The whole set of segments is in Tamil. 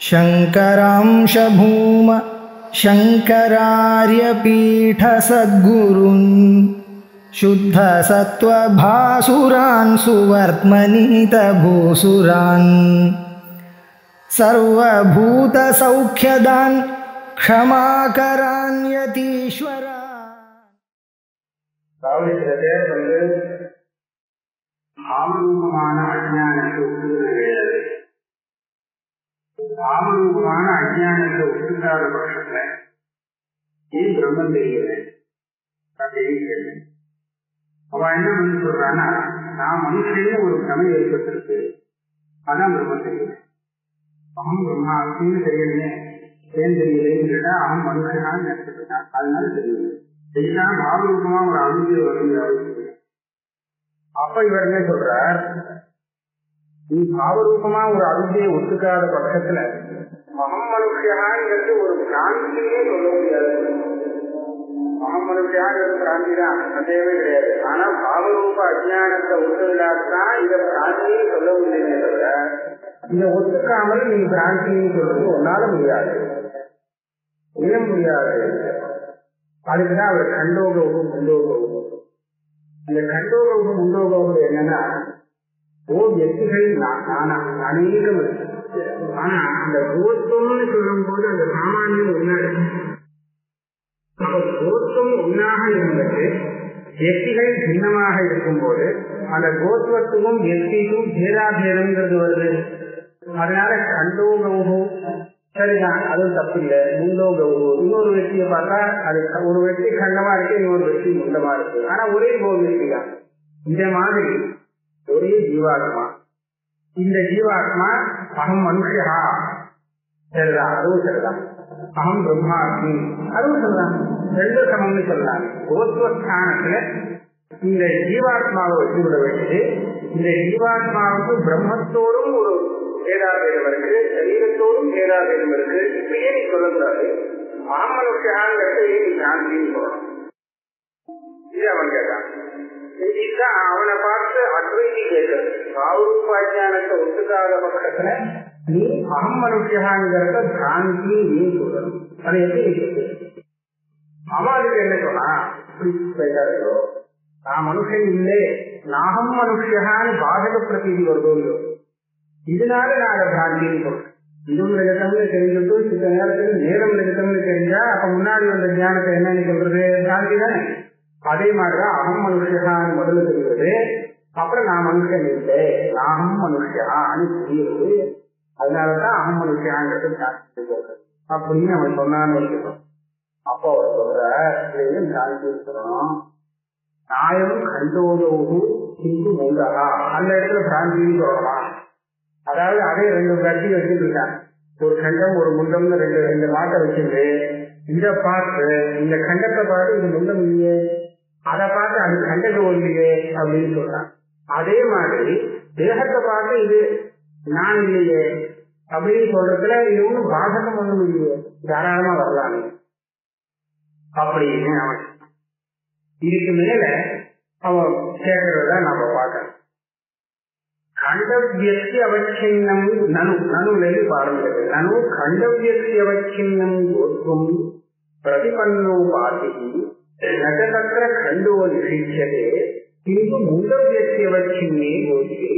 शङ्करांश भूम शङ्करार्यपीठसद्गुरून् शुद्धसत्त्वभासुरान् सुवर्त्मनीतभूसुरान् सर्वभूतसौख्यदान् क्षमाकरान् यतीश्वरा. ஆமரூபமான அஞ்ஞானத்தை ஒட்டுவது கிடையாது. ஆமரூபமான அஞ்ஞானத்தை ஒட்டுக்காத பட்சத்துல ஏன் பிரம்மம் தெரியல அப்படின்னு கேள்வி. அவன் என்ன பண்ணி சொல்றான்னா, நான் மனுஷனே ஒரு பிரமை ஏற்பட்டிருக்கு, அதான் பிரம்மம் தெரியல. அவன் பிரம்மா அப்படின்னு தெரியலையே, ஏன் தெரியலேன்னு கேட்டா அவன் மனுஷனான்னு நினைச்சிருக்கான், அதனால தெரியல. இதுதான் ஆமரூபமா ஒரு அனுமதி வருது. அப்ப இவர் என்ன சொல்றார், நீ பாவரூபமா ஒரு அவித்தியை ஒத்துக்காத பட்சத்துல மகம் மனுஷியாங்கிறது ஒரு பிராந்தியே சொல்ல முடியாது. மகம் மனுஷியாங்கிறது பிராந்தி தான், சந்தேகமே கிடையாது. ஆனா பாவரூப அஜ்ஞானத்தை ஒத்துவிடாதான் இத பிராந்தியே சொல்ல முடியுமே தவிர, இதை ஒத்துக்காமல் நீ பிராந்தின்னு சொல்றது ஒன்னால முடியாது, முடியாது. அதுக்குதான் அவர் கண்டோகவும் முண்டோகவும். இந்த கண்டோகவும் முண்டோகவும் என்னன்னா, வியக்திகள் அநேகம் இருக்கு. ஆனா அந்த கோத்துவம்னு சொல்லும் போது அந்த சாமானியம் ஒன்னாரு. கோத்துவம் ஒன்னாக இருந்தது, வியக்திகள் பின்னமாக இருக்கும் போது அந்த கோத்துவத்துக்கும் வியக்திக்கும் பேராபேதம்ங்கிறது வருது. அதனால கண்டோகவு சரிதான், அதுவும் தப்பு இல்லை. முண்டோகவு இன்னொரு வெற்றியை பார்த்தா அது ஒரு வெற்றி கண்டமா இருக்கு, இன்னொரு வெற்றி முண்டமா இருக்கு. ஆனா ஒரே கோவியக்தி தான். இந்த மாதிரி ஒரே ஜீவாத்மா. இந்த ஜீவாத்மா அகம் மனுஷா சரிதான், அதுவும் சரிதான். அகம் பிரம்மாஸ்மி அதுவும் சொல்லலாம், ரெண்டு சமம்னு சொல்லலாம். கோத்வஸ்தானத்துல இந்த ஜீவாத்மாவை வச்சு விட வேண்டியது. இந்த ஜீவாத்மாவுக்கு பிரம்மத்தோடும் ஒரு பேதாபேதம் இருக்கு, சரீரத்தோடும் பேதாபேதம் இருக்கு. இப்படியே நீ சொல்லக்கூடாது. அகம் மனுஷாங்கிறது நீ சாந்தின்னு சொல்லணும். இது அவன் கேட்டான். இதுதான் அவனை பார்த்து அத்வைதி கேட்கறது. பாவரூபாஜானத்தை ஒத்துக்காத பக்கத்துல நீ அகம் மனுஷியாங்கிறத பிராந்தி நீ சொல்லணும். அதை எப்படி அவளுக்கு என்ன சொன்னா, பேசாதோ நான் மனுஷன் இல்லை, நாகம் மனுஷியான்னு பாதக பிரதீதி வருதோ இல்லையோ, இதனால நான் அதை பிராந்தின்னு சொல்றேன். இதுவும் ரஜதம்னு தெரிஞ்சுட்டு சில நேரத்தில் நேரம் ரஜதம்னு தெரிஞ்சா அப்ப முன்னாடி வந்த ஞானத்தை என்னன்னு சொல்றது, பிராந்தி தானே. அதே மாதிரிதான் அகம் மனுஷான்னு முதல்ல தெரிகிறது, அப்புறம் நான் மனுஷன் இல்லை நாகம் மனுஷான்னு தெரியுது. அதனாலதான் அகம் மனுஷாங்கிறது அப்படின்னு அவன் சொன்னான்னு வச்சுக்கணும். அப்போ அவர் சொல்ற சாந்தி சொல்லணும், நாயம் கண்டோதோகு சிந்து முண்டகா, அந்த இடத்துல பிராந்தின்னு சொல்லலாம். அதாவது அதே ரெண்டு கட்டி வச்சுட்டு இருக்காங்க, ஒரு கண்டம் ஒரு முண்டம்னு ரெண்டு மாட்டை வச்சுட்டு இதை பார்த்து இந்த கண்டத்தை பார்த்து இது முண்டம் இல்லையே, அதை பார்த்து அது கண்டகம் இல்லையே அப்படின்னு சொல்றாங்க. அதே மாதிரி தேகத்தை பார்த்து இது நான் இல்லையே அப்படின்னு சொல்றதுல இது ஒன்றும் பாதகம் ஒன்றும் இல்லையே, தாராளமா வரலாமே அப்படின்னு அவன் இதுக்கு மேல அவன் கேட்கறத நாம பார்க்கணும். கண்டவியக்தி அவச்சின்னம் நனுலேருந்து பாருங்கிறது. நனு கண்டவியக்தி அவச்சின்னம் கோத்துவம் பிரதிபன்னோ பாதி நகதத்திர கண்டோ நிஷிச்சதே பின்பு முண்டவியக்தி அவச்சின்னே கோதியே.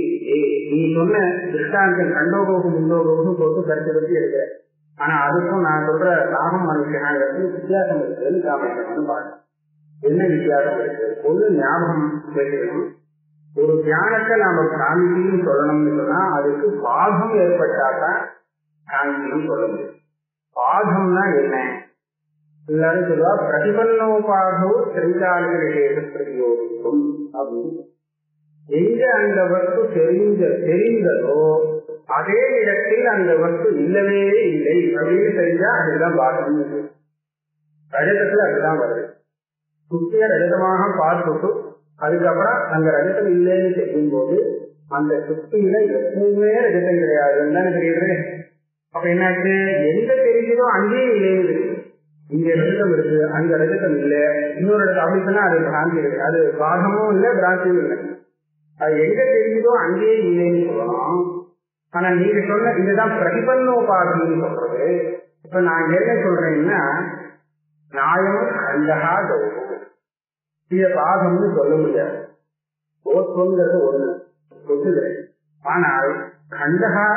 நீ சொன்ன திருஷ்டாந்தம் கண்டோகோகம் முண்டோகோகம் போட்டு கருத்து பற்றி எடுக்கிற. ஆனா அதுக்கும் நான் சொல்ற நாகம் மனுஷனாங்கிறது வித்தியாசம் இருக்குன்னு காமிக்கணும்னு பாருங்க. என்ன வித்தியாசம் இருக்கு? ஒண்ணு ஞாபகம் வைக்கணும். ஒரு தியானத்தை நாம பிராந்தின்னு சொல்லணும்னு சொன்னா அதுக்கு பாகம் ஏற்பட்டாதான் பிராந்தின்னு சொல்ல முடியும். பாகம்னா என்ன? எல்லாரும் சொல்லுவா பிரதிபன்னோபாகோ திரைகாலிக விசேஷ பிரயோகம் அப்படின்னு. எங்க அந்த வஸ்து தெரிந்ததோ அதே இடத்தில் அந்த வஸ்து இல்லவே இல்லை அப்படின்னு தெரிஞ்சா அதுதான் பாகம். ரஜதத்துல அதுதான் வருது. சுத்திய ரஜதமாக பார்த்துட்டு அதுக்கப்புறம் அந்த ரஜதம் இல்லைன்னு தெரியும் போது அந்த சுத்தியில எப்பவுமே ரஜதம் கிடையாதுன்னு தானே தெரியுது. அப்ப என்னாச்சு, எங்க தெரிஞ்சதோ அங்கேயும் இல்லைன்னு தெரியுது. இங்க ரஜதம் இருக்கு, அங்க ரஜதம் இல்லை, இன்னொரு இடத்துல அப்படி சொன்னா அது பிராந்தி இருக்கு. அது பாகமும் இல்லை பிராந்தியும் இல்லை. அது எங்க தெரிஞ்சதோ அங்கேயே இல்லைன்னு சொல்லலாம். ஆனா நீங்க சொன்ன இதுதான் பிரதிபன்னோபாதின்னு சொல்றது. இப்ப நான் என்ன சொல்றேன்னா, நாயம் கண்டகா கௌரவம் இத பாகம்னு சொல்ல முடியாது. கோத்வங்கிறது ஒண்ணு ஒத்துக்கிறேன். ஆனால் கண்டகா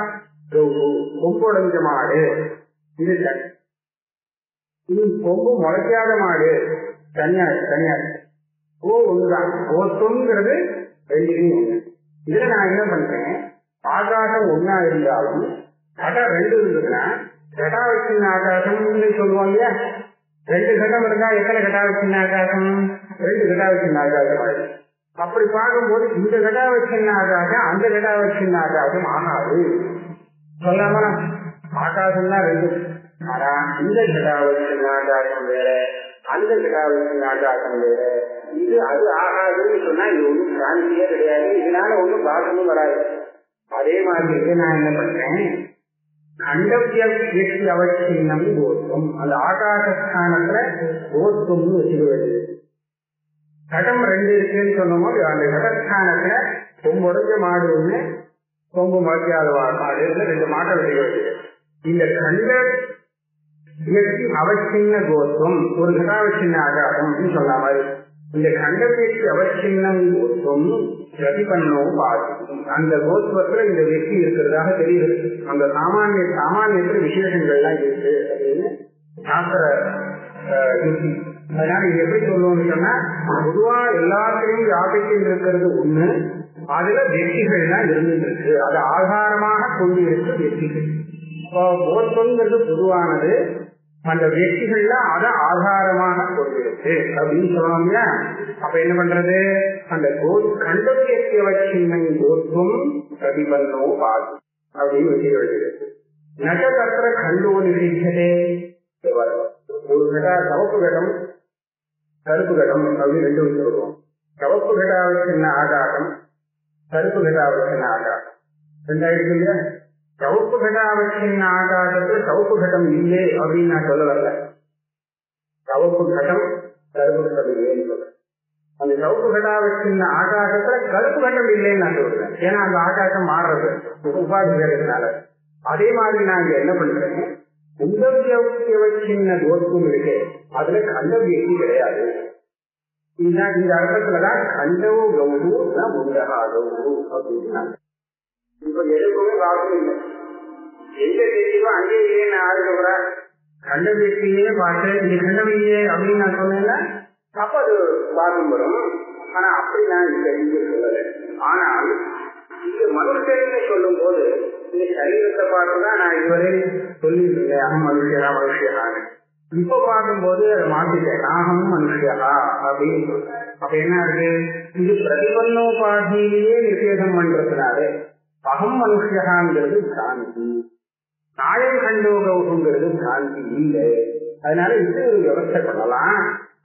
கௌரவம் கொம்புடைஞ்ச மாடு இது இது கொம்பு முளைக்காத மாடு தனியா ஒண்ணுதான். கோத்வங்கிறது ரெண்டுலையும் ஒண்ணு. இதுல நான் என்ன பண்றேன், ஆகாசம் ஒன்னா இருந்தாலும் கடம் ரெண்டு இருந்ததுன்னா கட்டாவச்சின் ஆகாசம்னு சொல்லுவோம் இல்லையா. 2 கட்டம் இருந்தா எத்தனை கட்டாவச்சின் ஆகாசம்? 2 கட்டாவச்சின் ஆகாசம் ஆயிடுச்சு. அப்படி பார்க்கும்போது இந்த கட்டாவச்சின் ஆகாசம் அந்த கட்டாவச்சின் ஆகாசம் ஆகாது சொல்லாம. ஆகாசம் தான் 2. ஆனா இந்த கட்டாவச்சின் ஆகாசம் வேற, அந்த கட்டாவச்சின் ஆகாசம் வேற. இது அது ஆகாதுன்னு சொன்னா இது ஒன்றும் சாந்தியே கிடையாது. இதனால ஒன்றும் பாசமும் வராது. அதே மாதிரி நான் என்ன பண்றேன், கண்டவிய அவசியம் கோத்வம், அந்த ஆகாசஸ்தானத்துல கோத்வம்னு வச்சுக்கிறது. கடம் 2 இருக்குன்னு சொன்னோமோ அந்த கடஸ்தானத்துல கொம்புடைய மாடு ஒண்ணு, கொம்பு முளைக்காத மாடு 2 மாட்டை வச்சுக்கிறது. இந்த கண்ட வியக்தி அவசின்ன கோத்வம் ஒரு கடாவசின்ன ஆகாசம் சொன்ன மாதிரி இந்த கண்டவியக்தி அவசின்னம் கோத்வம் பிரதிபன்னோ பாதி. அந்த கோத்வத்துல இந்த வெற்றி இருக்கிறதாக தெரியுது. அந்த சாமானியத்துல விசேஷங்கள்லாம் இருக்கு அப்படின்னு சாஸ்திர யுக்தி. அதனால இது எப்படி சொல்லுவோம்னு சொன்னா, பொதுவா எல்லாத்திலையும் வியாபித்து இருக்கிறது ஒண்ணு, அதுல வெற்றிகள்லாம் இருந்துட்டு இருக்கு. அது ஆதாரமாக கொண்டு இருக்கு வெற்றிகள். கோத்வங்கிறது பொதுவானது, அந்த வெற்றிகள்லாம் அதை ஆதாரமாக கொண்டிருக்கு அப்படின்னு சொல்லலாம் இல்லையா. அப்ப என்ன பண்றது, அந்த கண்டவியக்திய வச்சின்மை கோத்வம் பிரதிபன்னோ பாதி அப்படின்னு வச்சு எழுதுகிறது. நகதத்திர கண்டோ நிரீட்சதே. ஒரு கடா சவப்பு கடம் கருப்பு கடம் அப்படின்னு 2 வச்சு வருவோம். சவப்பு கடாவுக்கு ஆகாரம், கருப்பு கடாவுக்கு ஆகாரம் 2 ஆயிடுச்சு இல்லையா. சவுப்பு கடாவற்றின் ஆகாசத்துல சவுப்பு கட்டம் இல்லை அப்படின்னு நான் சொல்ல வரல. சவுப்பு கட்டம் கருப்பு கட்டம் இல்லைன்னு சொல்றேன். அந்த சவுப்பு கடாவற்றின் ஆகாசத்துல கருப்பு கட்டம் இல்லைன்னு நான் சொல்றேன். ஏன்னா அந்த ஆகாசம் மாறுறது உபாதி வேறதுனால. அதே மாதிரி நான் இங்க என்ன பண்றேன், உண்டவியவச்சின்ன கோத்வம் இருக்கு, அதுல கண்டவியக்தி கிடையாது. இந்த அர்த்தத்துலதான் கண்டவோ கௌரு உண்டகா கௌரு அப்படின்னா. இப்ப எதுக்குமே பாகம் இல்லை, எங்க தெரியுமோ அங்கே இல்லையே நான் ஆளுகிற கண்ட வீட்டிலேயே பார்த்து இங்க கண்டவில்லையே அப்படின்னு நான் சொன்னேன்னா அப்ப அது பாகம் வரும். ஆனா அப்படி நான் இங்க சொல்லலை. ஆனால் இங்க மனுஷன்னு சொல்லும் போது இந்த சரீரத்தை பார்த்துதான் நான் இதுவரை சொல்லியிருந்தேன், அகம் மனுஷியரான்னு. இப்ப பார்க்கும்போது அதை மாத்திட்டேன், நாகம் மனுஷியா அப்படின்னு சொல்றேன். அப்ப என்ன இருக்கு, இது பிரதிபன்னோபாதியிலேயே நிஷேதம் பண்றதுனால அகம் மனுஷியாங்கிறது பிராந்தி, நாயம் கண்டோகவுங்கிறது பிராந்தி இல்லை. அதனால இது ஒரு விவசாய பண்ணலாம்.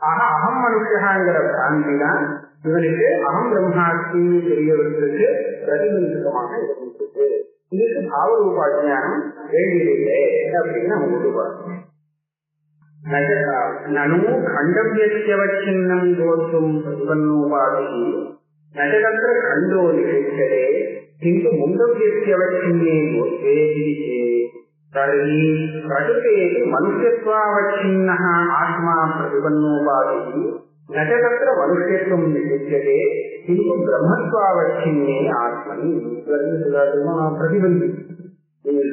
ஆக அகம் மனுஷியாங்கிற பிராந்தி தான் இவனுக்கு அகம் பிரம்மாஸ்தின்னு தெரியவர்களுக்கு பிரதிபந்தமாக இருந்துச்சு. இதுக்கு பாவரூபாஜ்ஞானம் வேண்டியதில்லை அப்படின்னு நம்ம கொண்டு போறோம். நனு கண்டவியவச்சின்னம் கோத்தும் பிரதிபன்னோபாதி நகதத்திர கண்டோ நிகழ்ச்சதே किन्तु मुण्डव्यवच्छिन्ने गोत्रे तर्हि प्रकृतेः मनुष्यत्वावच्छिन्नः आत्मा प्रतिपन्नोपाधिः न च तत्र मनुष्यत्वं विद्यते किन्तु ब्रह्मत्वावच्छिन्ने आत्मनि प्रतिबन्धि.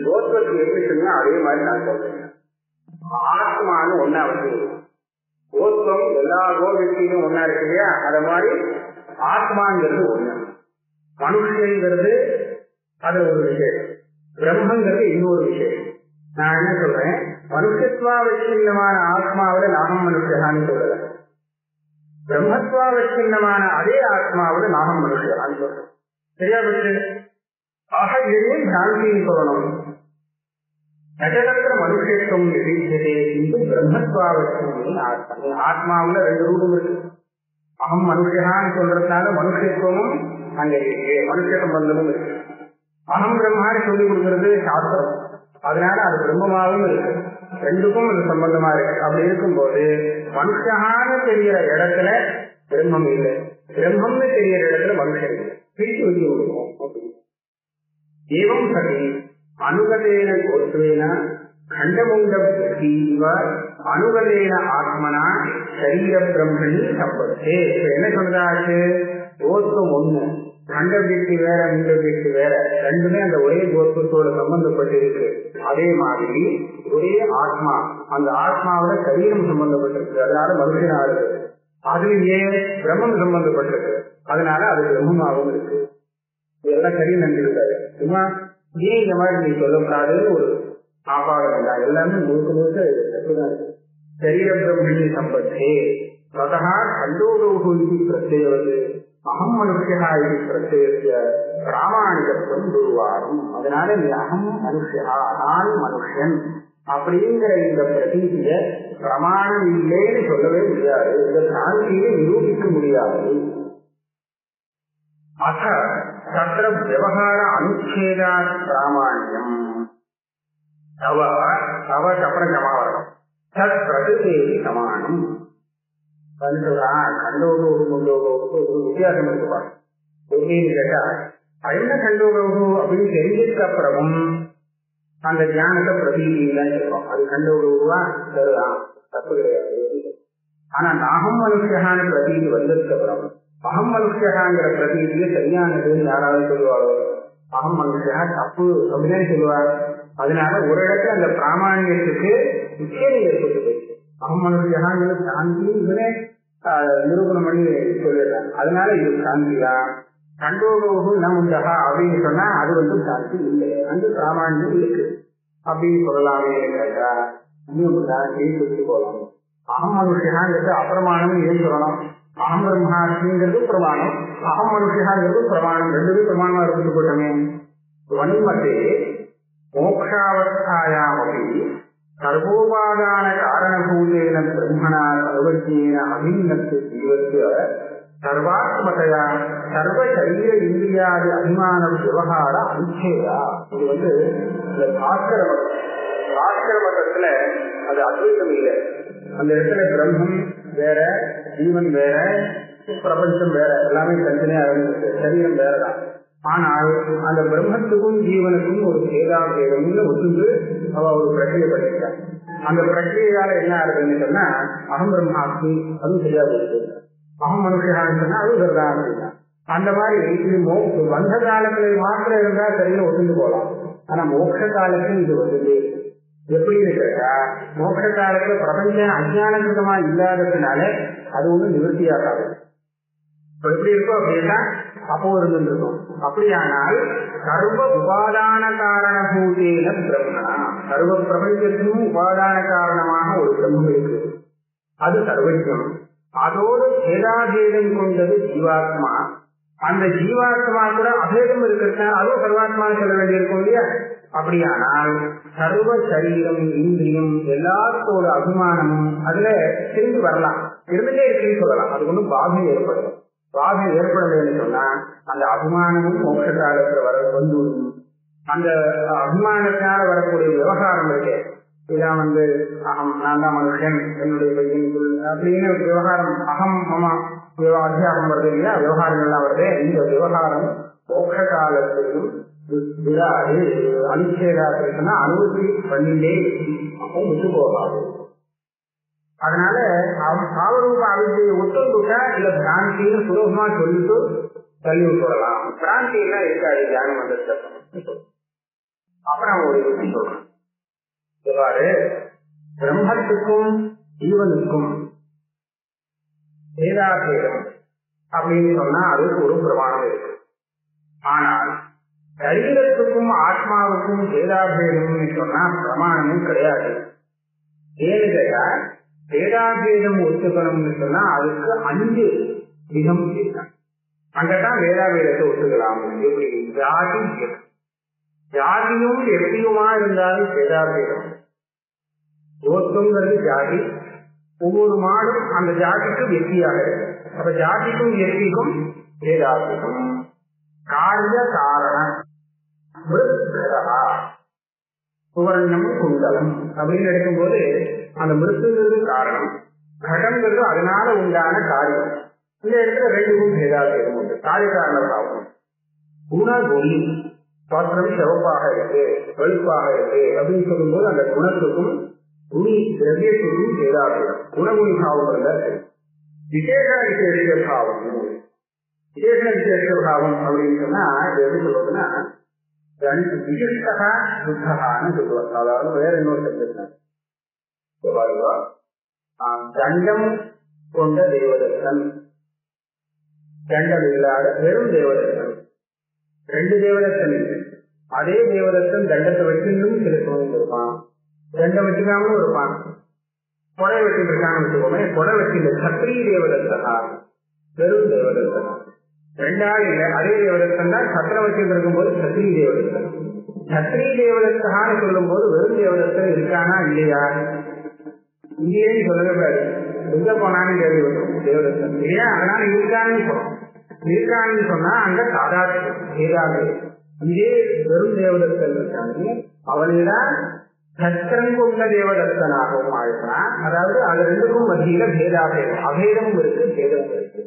கோத்வத்துக்கு எப்படி சொன்னா அதே மாதிரி நான் சொல்றேன். ஆத்மானு ஒன்னா அவசியம். கோத்வம் எல்லா கோவியத்திலும் ஒன்னா இருக்கு இல்லையா, அத மாதிரி ஆத்மாங்கிறது ஒண்ணு. மனுஷங்கிறது அது ஒரு விஷயம், பிரம்மங்கிறது இன்னொரு விஷயம். நான் என்ன சொல்றேன், மனுஷத்வாவச்சின்னமான ஆத்மாவில நாகம் மனுஷகான்னு சொல்லல, பிரம்மத்வாவச்சின்னமான அதே ஆத்மாவில நாகம் மனுஷகான்னு சொல்றேன். சரியா பட்டு? ஆக இதையும் சாந்தின்னு சொல்லணும். நகரத்திர மனுஷத்துவம் நிரீட்சதே என்று பிரம்மத்வாவச்சின்னு ஆத்மாவில 2 ரூபம் இருக்கு. அகம் மனுஷகான்னு சொல்றதுனால மனுஷத்துவமும் அங்க இருக்கு, மனுஷ சம்பந்தமும் இருக்கு. அகம் பிரம்மான்னு சொல்லி கொடுக்கறது சாஸ்திரம், அதனால அது பிரம்மமாவும் இருக்கு. 2க்கும் அது சம்பந்தமா இருக்கு. அப்படி இருக்கும்போது மனுஷகான்னு தெரிகிற இடத்துல பிரம்மம் இல்லை, பிரம்மம்னு தெரிகிற இடத்துல மனுஷன் இல்லை. பிரித்து வச்சு கொடுக்கும். ஏவம் சதி அனுகதேன கோத்வேன கண்டமுண்ட இவ அனுகதேன ஆத்மனா சரீர பிரம்மணி சம்பத்தே. என்ன சொல்றாச்சு? கோத்வம் ஒண்ணு, கண்ட வீட்டு வேற, இந்த வீட்டு வேற, ரெண்டுமே அந்த ஒரே கோத்வத்தோட சம்பந்தப்பட்டு இருக்கு. அதே மாதிரி ஒரே ஆத்மா, அந்த ஆத்மாவோட சரீரம் சம்பந்தப்பட்டிருக்கு, அதனால மனுஷனா இருக்கு. அதுலயே பிரம்மம் சம்பந்தப்பட்டிருக்கு, அதனால அது பிரம்மமாகவும் இருக்கு. இதெல்லாம் சரி நம்பியிருக்காரு. சும்மா ஏன் இந்த மாதிரி நீ சொல்லக்கூடாதுன்னு ஒரு ஆபாடம் இல்லை. எல்லாமே முழுக்க முழுக்க சரீர பிரம்மணி சம்பத்தே ததா கண்டோகோஹு இது பிரத்யவது அகம் மனுஷனா இது பிரத்யேக பிராமாணிகத்துவம் குருவாரம். அதனால நீ அகம் மனுஷா, நான் மனுஷன் அப்படிங்கிற இந்த பிரதீதிய பிரமாணம் இல்லைன்னு சொல்லவே முடியாது. இந்த சாந்தியை நிரூபிக்க முடியாது. அத தத்திர விவகார அனுச்சேதா பிராமாண்யம் தவ தவ அப்புறம் சமாவரணம் தத் பிரகிருதி சமானம். கண்டோகோகு முண்டோகோகு ஒரு வித்தியாசம் இருக்குவாங்க. எப்படின்னு கேட்டா, என்ன கண்டோகோகு அப்படின்னு தெரிஞ்சதுக்கு அப்புறமும் அந்த ஞானத்தை பிரதீதின்னு தான் சொல்றோம். அது கண்டோகோகுவா சரிதான், தப்பு கிடையாது. ஆனா நாகம் மனுஷகான பிரதீதி வந்ததுக்கு அப்புறம் அகம் மனுஷகாங்கிற பிரதீதியை சரியானதுன்னு யாராவது சொல்லுவாரோ? அகம் மனுஷா தப்பு அப்படின்னு சொல்லுவார். அதனால ஒரு இடத்துல அந்த பிராமணியத்துக்கு நிச்சயம் ஏற்பட்டு போயிடுச்சு. அகம் மனுஷகாங்கிற சாந்தி இவனே நிரூபணம் பண்ணி சொல்லிடுறாங்க. அதனால இது சாந்திதான். கண்டோகோகு நமுண்டகா அப்படின்னு சொன்னா அது வந்து சாந்தி இல்லை, அந்த பிராமணியம் இருக்கு அப்படின்னு சொல்லலாமே கேட்டா இன்னும் சொல்லிட்டு போகலாம். அகம் மனுஷகாங்கிறது அப்பிரமாணம் ஏன் சொல்லணும்? அகம் பிரம்மாஸ்மிங்கிறது பிரமாணம், அகம் மனுஷகாங்கிறது பிரமாணம், ரெண்டுமே பிரமாணமா இருந்துட்டு போட்டோமே. வன்மத்தே மோக்ஷாவஸ்தாயாமபி சர்வோபாதான காரணபூதேன பிரம்மணா சர்வஜ்ஞேன அபிநத்து ஜீவஸ்ய சர்வாத்மதையா சர்வ சரீர இந்திரியாதி அபிமான விவகார அனுச்சேதா. இது வந்து இந்த பாஸ்கர மதத்துல அது அத்வைதம் இல்லை. அந்த இடத்துல பிரம்மம் வேற, ஜீவன் வேற, பிரபஞ்சம் வேற, எல்லாமே தனித்தனியா இருந்துச்சு. சரீரம் வேறதான். ஆனால் அந்த பிரம்மத்துக்கும் ஜீவனுக்கும் ஒரு பேதாபேதம்னு ஒத்துந்து அவ ஒரு பிரக்கிரியை பண்ணிருக்காங்க. அந்த பிரக்கிரியால என்ன ஆகுதுன்னு சொன்னா அகம் பிரம்மாஸ்மி அதுவும் சரியா போயிருக்கு, அகம் மனுஷனான்னு சொன்னா அதுவும் சரிதான் அப்படின்னா. அந்த மாதிரி இது வந்த காலத்துல மாத்திரம் இருந்தா சரின்னு ஒத்துந்து போகலாம். ஆனா மோட்ச காலத்தில் இது வந்து எப்படின்னு கேட்டா, மோட்ச காலத்துல பிரபஞ்சம் அஜானகிருதமா இல்லாததுனால அது ஒண்ணு நிவர்த்தியாகாது. எப்படி இருக்கும் அப்படின்னா அப்போ இருந்துருக்கும். அப்படியானால் சர்வ உபாதான காரணபூதேன பிரம்மணா, சர்வ பிரபஞ்சத்திலும் உபாதான காரணமாக ஒரு பிரம்மம் இருக்கு, அது சர்வஜம். அதோடு பேதாபேதம் கொண்டது ஜீவாத்மா. அந்த ஜீவாத்மா கூட அபேதம் இருக்கிறது, அதுவும் சர்வாத்மா சொல்ல வேண்டியிருக்கும் இல்லையா? அப்படியானால் சர்வ சரீரம் இந்திரியம் எல்லாத்தோட அபிமானமும் அதுல திரும்பி வரலாம், இருந்துட்டே இருக்குன்னு சொல்லலாம். அது ஒன்றும் பாகம் ஏற்படும். பாகம் ஏற்படலைன்னு சொன்னா அந்த அபிமானமும் மோட்ச காலத்துல வர வந்து அந்த அபிமானத்தினால வரக்கூடிய விவகாரம் இருக்கு. இதான் வந்து அகம், நான் தான் மனுஷன், என்னுடைய பையன் அப்படின்னு விவகாரம், அகம் மமா அத்தியாகம் வருது இல்லையா, விவகாரங்கள்லாம் வருது. இந்த விவகாரம் மோட்ச காலத்திலும் விடாது, அனுச்சேதாத்தினா அனுமதி பண்ணிலே அப்போ விட்டு போகாது. அதனால பாவரூப அவித்தையை ஒத்துட்டா இல்ல பிராந்தின்னு சுலபமா சொல்லிட்டு தள்ளி விட்டுடலாம். பிராந்தி எல்லாம் இருக்காது தியானம் வந்தது. அப்புறம் ஒரு யுக்தி சொல்றேன். இவ்வாறு பிரம்மத்துக்கும் ஜீவனுக்கும் பேதாபேதம் அப்படின்னு சொன்னா அதுக்கு ஒரு பிரமாணம் இருக்கு. ஆனால் சரீரத்துக்கும் ஆத்மாவுக்கும் பேதாபேதம்னு சொன்னா பிரமாணமும் கிடையாது. ஏன்னு கேட்டா வேதாபேதம் ஒத்துக்கணும்னு சொன்னா அதுக்கு 5 விதம் இருக்கு. அங்கதான் வேதாபேதத்தை ஒத்துக்கலாம். எப்படி? ஜாதி, ஜாதியும் எப்படியுமா இருந்தாலும் வேதாபேதம். கோத்தங்கிறது ஜாதி, ஒவ்வொரு மாடும் அந்த ஜாதிக்கு வெற்றியாக இருக்கு. அப்ப ஜாதிக்கும் வெற்றிக்கும் வேதாபேதம். காரிய காரண சுவர்ணம் குண்டலம் அப்படின்னு எடுக்கும்போது அந்த மிருத்துங்கிறது காரணம், கடங்கிறது அதனால உண்டான காரியம். இந்த இடத்துல 2க்கும் பேதாபேதம் உண்டு. காரிய காரண பாவம். குண ஒளி பாத்திரம் சிவப்பாக இருக்கு, வெளுப்பாக இருக்கு அப்படின்னு சொல்லும்போது அந்த குணத்துக்கும் குணி திரவியத்துக்கும் பேதாபேதம். குணகுணி பாவம் இருந்தால் விசேஷ விசேஷ பாவம். விசேஷ விசேஷ பாவம் அப்படின்னு சொன்னா எப்படி சொல்றதுன்னா விசிஷ்டா சுத்தகான்னு சொல்லுவாங்க. அதாவது வேற இன்னொரு சப்ஜெக்ட் தண்டம் கொண்ட தேவதத்தன், தண்டம் இல்லாத வெறும் தேவதத்தன். ரெண்டு தேவதத்தன் இல்லை. அதே தேவதத்தன் தண்டத்தை வச்சிருந்தும் சில சோதனை இருப்பான், தண்டம் வச்சுக்காமலும் இருப்பான். கொடை வச்சுட்டு இருக்கான்னு வச்சுக்கோமே, கொடை வச்சிருந்த சத்ரி தேவதத்தனா வெறும் தேவதத்தனா. ரெண்டாள் இல்லை, அதே தேவதத்தன் தான் சத்திரம் வச்சுட்டு இருக்கும் போது சத்ரி தேவதத்தன். சத்ரி தேவதத்தான்னு சொல்லும் போது வெறும் தேவதத்தன் இருக்கானா இல்லையா? இல்லையேன்னு சொல்லவே கூடாது, எங்க போனான்னு கேள்வி வரும் தேவதத்தன் இல்லையா? அதனால இருக்கான்னு சொல்றோம். இருக்கான்னு சொன்னா அங்க சாதாரண இதே வெறும் தேவதத்தன் இருக்காங்க, அவனிடம் சத்திரம் கொண்ட தேவதத்தனாகவும் ஆயிடுறான். அதாவது அது ரெண்டுக்கும் மத்தியில பேதாபேதம், அபேதமும் இருக்கு, பேதமும் இருக்கு.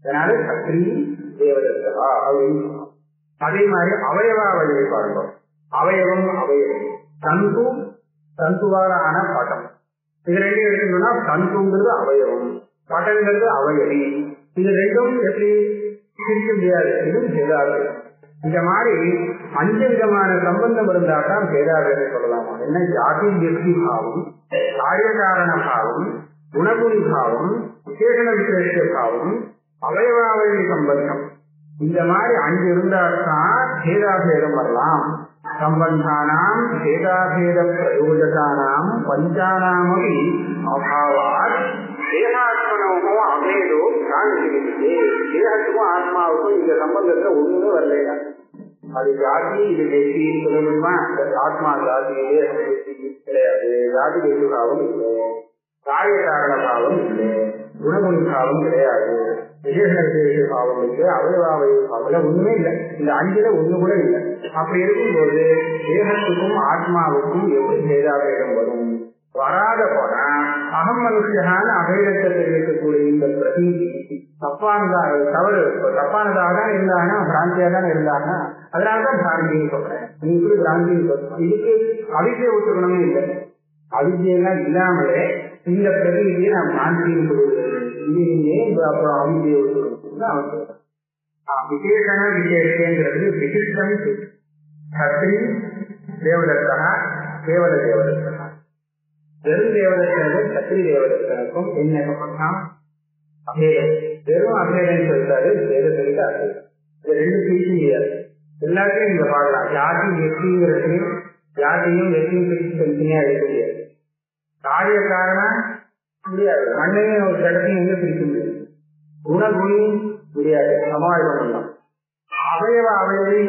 அதனால சத்ரி தேவதத்தா அப்படின்னு. அதே மாதிரி அவயவாவழியை பாருங்க. அவயவம் அவயவம் தந்து தந்துவால ஆன பட்டம், இது ரெண்டும் எடுத்துக்கணும்னா தந்துங்கிறது அவயவம், பட்டங்கிறது அவயவி. இது ரெண்டும் எப்படி பிரிக்க முடியாது, இதுவும் பேதாபேதம். இந்த மாதிரி 5 விதமான சம்பந்தம் இருந்தால்தான் பேதாபேதம் சொல்லலாமா? என்ன ஜாதி வியக்தி பாவம், காரியகாரண பாவம், குணகுணி பாவம், விசேஷண விசேஷ பாவம், அவயவாவழி சம்பந்தம். இந்த மாதிரி 5 இருந்தால்தான் பேதாபேதம் வரலாம். சம்பந்தானாம் பேதாபேத பிரயோஜகானாம் பஞ்சானாமபி அபாவாத் தேகாத்மனோ அபேதோ காண்பிக்கிறது. தேகத்துக்கும் ஆத்மாவுக்கும் இந்த சம்பந்தத்தை ஒண்ணுமே வரலையா? அது ஜாதி, இது வெற்றி சொல்லணுமா? ஆத்மா ஜாதியிலே கிடையாது, ஜாதி வெற்றி பாவம் இல்லை, காரியகாரண பாவம் இல்லை, குணகுணி பாவம் கிடையாது, விசேஷ விசேஷ பாவம் இல்லை, அவயவாவய பாவம் ஒண்ணுமே இல்லை. இந்த 5ல ஒண்ணு கூட இல்லை. அப்படி இருக்கும்போது தேகத்துக்கும் ஆத்மாவுக்கும் எப்படி பேதாபேதம் வரும்? வராத போனா அகம் மனுஷான அபேதத்தை தெரிவிக்கக்கூடிய இந்த பிரதீதி தப்பானதாக, தவறு தப்பானதாக தான் இருந்தாங்கன்னா, பிராந்தியா தான் இருந்தாங்கன்னா, அதனாலதான் பிராந்தின்னு சொல்றேன். நீ இப்படி பிராந்தின்னு சொல்றேன். இதுக்கு அவித்யை ஒத்துக்கணுமே இல்லை. அவித்யெல்லாம் இல்லாமலே இந்த பிரதிநிதியை நான் பிராந்தின்னு சொல்லுவேன். இது அப்புறம் அவித்யை ஒத்துக்கணும் அவசியம். விசேஷன விசேஷங்கிறது விசிஷ்டம். சத்ரி தேவதத்தா கேவல தேவதத்தா. வெறும் தேவதத்தனுக்கும் சத்ரி தேவதத்தனுக்கும் என்ன பண்ணலாம்? அபேதம். வெறும் அபேதம் சொல்றாரு, வேதத்திற்கு அபேதம். இது ரெண்டு பிரிச்சு முடியாது. எல்லாத்தையும் இங்க பாக்கலாம். ஜாதி வெற்றிங்கிறதையும் ஜாதியும் வெற்றியும் பிரிச்சு தனித்தனியா எடுக்க முடியாது. காரிய காரணம் முடியாது. மண்ணையும் ஒரு கடத்தையும் எங்க பிரிக்க முடியாது. குணகுணியும் முடியாது, சமாளிக்க பண்ணலாம். அவயவ அவயவை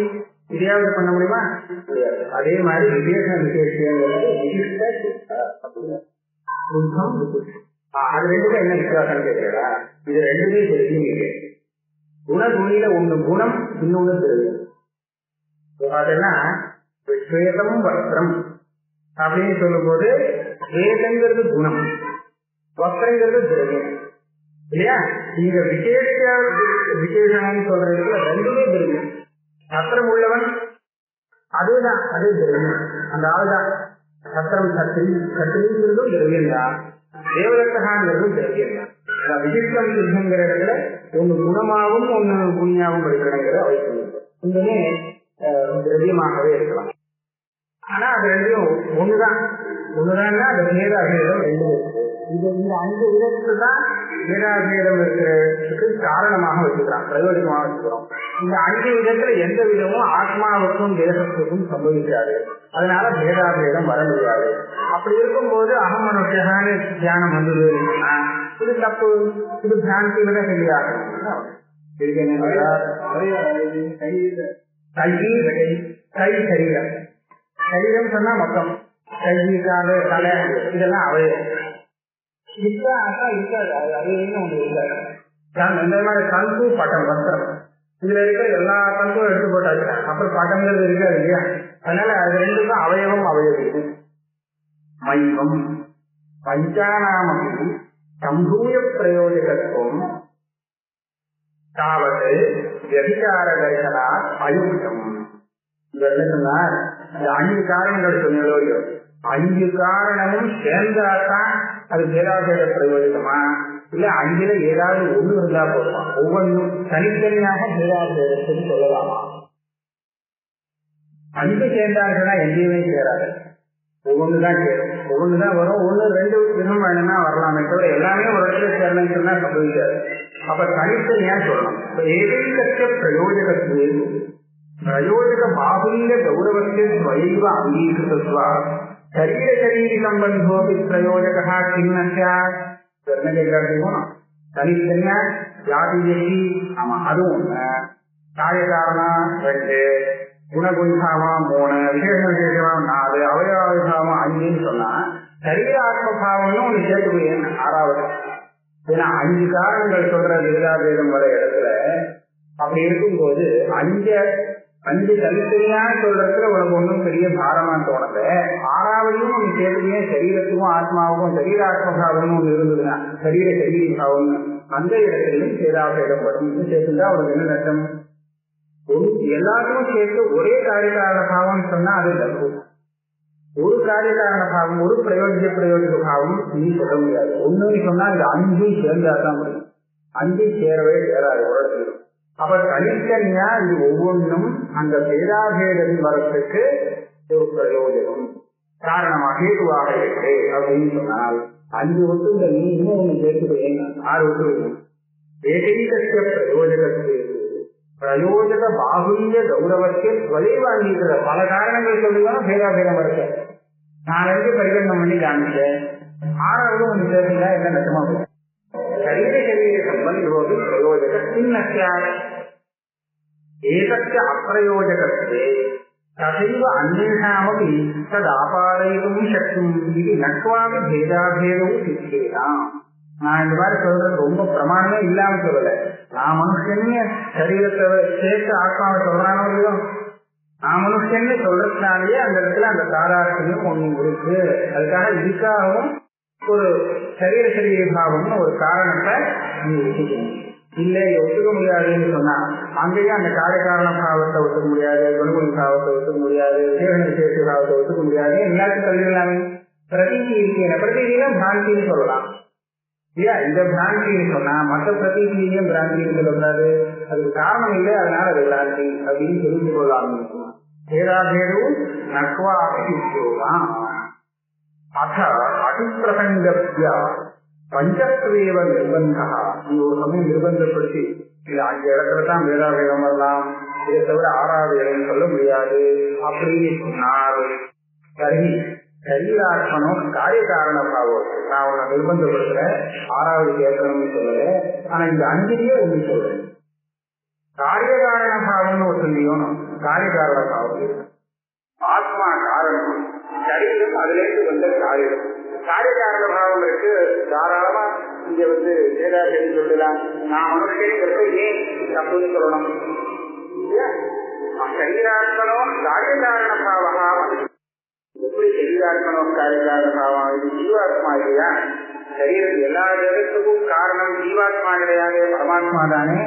இதையாவது பண்ண முடியுமா? முடியாது. அதே மாதிரி விசேஷ விசேஷங்கிறது அது ரெண்டுமே என்ன வித்தியாசம் கேட்கிறா? இது ரெண்டுமே தெரிஞ்சு குணகுணியில ஒண்ணு குணம், இன்னொன்னு தெரியும். அதெல்லாம் ஸ்வேதம் வஸ்திரம் அப்படின்னு சொல்லும் போது ஸ்வேதங்கிறது குணம், வஸ்திரங்கிறது திரவியம் இல்லையா? இங்க விசேஷம் சொல்றதுல ரெண்டுமே தெரியும். சத்திரம் உள்ளவன் அதுதான், அது திரவியம். அந்த ஆளுதான் சத்திரம். சத்திரிங்கிறதும் திரவியம் தான், தேவதத்தகாங்கிறதும் திரவியம் தான். விசிஷ்டம் சித்தங்கிற இடத்துல ஒண்ணு குணமாகவும் ஒண்ணு புண்ணியாவும் இருக்கிறதுங்கிற அவசியம். இன்னுமே திரவியமாகவே இருக்கலாம். ஆனா அது ரெண்டையும் ஒண்ணுதான். அந்த பேதாபேதம் ரெண்டு இருக்கு. இது இந்த 5 விதத்துல தான் பேதாபேதம் இருக்கிறதுக்கு காரணமாக வச்சுக்கிறான், பிரயோஜனமாக வச்சுக்கிறோம். இந்த 5 விதத்துல எந்த விதமும் ஆத்மாவுக்கும் தேசத்துக்கும் சம்பவிக்காது. அதனால பேதாபேதம் வர முடியாது. அப்படி இருக்கும்போது அகமனுஷகான தியானம் வந்தது, இது தப்பு, இது பிராந்தி விட சரியாகும். கை சரீரம், சரீரம் சொன்னா மொத்தம் கை, கால, தலை, இதெல்லாம் அவயவம். இருக்காது, அது ஒண்ணு இருக்காது. இந்த மாதிரி தந்து பட்டம் வஸ்திரம், இதுல இருக்க எல்லா தந்தும் எடுத்து போட்டாச்சு. அப்புறம் பட்டங்கிறது இருக்காது இல்லையா? அதனால அது ரெண்டுக்கும் அவயவம் அவயவி. மைவம் பஞ்சானாமி சம்பூய பிரயோஜகத்துவம் தாவது வியபிச்சார தரிசனா அயுக்தம். சொன்னார், இந்த 5 காரணங்கள் சொன்னதோ 5 காரணமும் சேர்ந்தாதான் அது பேராபேத பிரயோஜனமா, இல்ல 5ல ஏதாவது ஒண்ணு இருந்தா போதுமா? ஒவ்வொன்றும் தனித்தனியாக பேராபேதத்தை சொல்லலாமா? 5 சேர்ந்தார்களா எங்கேயுமே சேராது, ஒவ்வொன்றுதான் சேரும், ஒவ்வொன்றுதான் வரும். 1 2 விதம் வேணும்னா வரலாமே தவிர எல்லாமே ஒரு இடத்துல சேரணும்னு சொன்னா சம்பவிக்காது. அப்ப தனித்தனியா சொல்லணும். ஏகைகஸ்ய பிரயோஜகத்துவே பிரயோஜக பாகுல்ய கௌரவஸ்ய ஸ்வயைவ அங்கீகிருத்வா சரீர சரீரி சம்பந்தோபி பிரயோஜகா கிண்ண ஸ்யாத். தனித்தனியா ஜாதி வெற்றி, ஆமா அதுவும் ஒண்ணு, காரியகாரணா 2, குணகுணாமா 3, விசேஷ விசேஷமா 4, அவயவாவிபாவமா 5ன்னு சொன்னா சரீர ஆத்மபாவம்னு ஒண்ணு சேர்த்துக்குரிய 6வது. ஏன்னா 5 காரணங்கள் சொல்ற விருதாபேதம் வர இடத்துல அப்படி இருக்கும்போது 5 தனித்தனியா சொல்றதுல உனக்கு ஒன்றும் பெரிய பாரமா தோணல. 6வதையும் ஒண்ணு சேர்த்துக்கிய சரீரத்துக்கும் ஆத்மாவுக்கும் சரீர ஆத்மபாவம்னு ஒண்ணு இருந்ததுன்னா சரீர சரீரி பாவம் அந்த இடத்துலையும் சேதாபேதம் வரும். சேர்த்துதான் அவருக்கு என்ன நஷ்டம்? எல்லாத்துக்கும் சேர்த்து ஒரே காரியகாரண பாவம் சொன்னா அது தப்பு. ஒரு காரியகாரண பாவம், ஒரு பிரயோஜக பாவம் நீ சொல்ல முடியாது. ஒண்ணுன்னு சொன்னா இந்த 5 சேர்ந்தாதான் முடியும். 5 சேரவே சேராது உலகத்தில். அப்ப தனித்தனியா இது ஒவ்வொன்றும் அந்த பேராபேதம் வரத்துக்கு ஒரு பிரயோஜனம் காரணமாக ஏதுவாக இருக்கு அப்படின்னு சொன்னால் 5 ஒட்டுங்க நீ இன்னும் ஒண்ணு சேர்த்துவேன் 6 ஒட்டுவேன். ஏகைகஸ்ய பிரயோஜகத்துக்கு பிரயோஜக பாகுல்ய கௌரவத்தை வலைவ அங்கீகிற பல காரணங்கள் சொல்லுவாங்க பேராபேதம் வருது. நான் 2 பரிகரணம் பண்ணி காமிச்சேன், 6வது ஒன்று சேர்ந்தா என்ன நஷ்டமா போகும்? சரீர சரீர சம்பந்தோடு பிரயோஜக கிண்ணஸ்யா ஏகஸ்ய அப்பிரயோஜகத்வே ததைவ அன்யேஷாமபி ததாபாதயிதும் சக்திம் இது நக்வாபி பேதாபேதவும் சித்தியேதாம். நான் இந்த மாதிரி சொல்றது ரொம்ப பிரமாணமே இல்லாம சொல்லல. நான் மனுஷன்னு சரீரத்தை சேர்த்து ஆத்மாவை சொல்றானோ இல்லையோ, நான் மனுஷன்னு சொல்றதுனாலேயே அந்த இடத்துல அந்த தாராட்சியம் ஒண்ணு இருக்கு. அதுக்காக இதுக்காகவும் ஒரு சரீர சரீர பாவம்னு ஒரு காரணத்தை நீ ஒத்துக்கணும். இல்லை ஒத்துக்க முடியாதுன்னு சொன்னா அங்கேயும் அந்த காரியகாரண பாவத்தை ஒத்துக்க முடியாது, குணகுண பாவத்தை ஒத்துக்க முடியாது, விசேஷ விசேஷ பாவத்தை ஒத்துக்க முடியாது. எல்லாத்தையும் சொல்லிடலாமே. பிரதீதி இருக்கிற பிரதீதினா பிராந்தின்னு சொல்லலாம் இல்லையா? இந்த பிராந்தின்னு சொன்னா மற்ற பிரதீதியையும் பிராந்தின்னு சொல்லக்கூடாது. அதுக்கு காரணம் இல்லை, அதனால அது பிராந்தி அப்படின்னு தெரிந்து கொள்ளலாம். பேராபேதவும் நக்வா அபிஷேகம் அத அடிப்பிரசங்கப்யா பஞ்சத்வேவ நிர்பந்தா. நீ ஒரு சமயம் நிர்பந்தப்படுத்தி இது 5 இடத்துலதான் வேதாபேதம் வரலாம், இதை தவிர 6வது இடம் சொல்ல முடியாது அப்படின்னு சொன்னார். சரி, சரீராத்மனோ காரியகாரண பாவம் நான் உன்னை நிர்பந்தப்படுத்துறேன், 6வது கேட்கணும்னு சொல்லல. ஆனா இந்த 5லயே ஒண்ணு சொல்றேன், காரியகாரண பாவம்னு ஒரு சொல்லியும் காரியகாரண பாவம் ஆத்மா காரணம், சரீரம் அதுல இருந்து வந்த காரியம். காரியகாரண பாவம் இருக்கு, தாராளமா இங்க வேதாபேதம் சொல்லலாம். நான் மனுஷங்கிறப்ப ஏன் தப்புன்னு சொல்லணும்? சரீராத்மனோ காரியகாரண பாவகா. எப்படி சரீராத்மனோ காரியகாரண பாவம்? இது ஜீவாத்மா இல்லையா? சரீரம் எல்லா ஜெகத்துக்கும் காரணம் ஜீவாத்மா கிடையாது, பரமாத்மா தானே.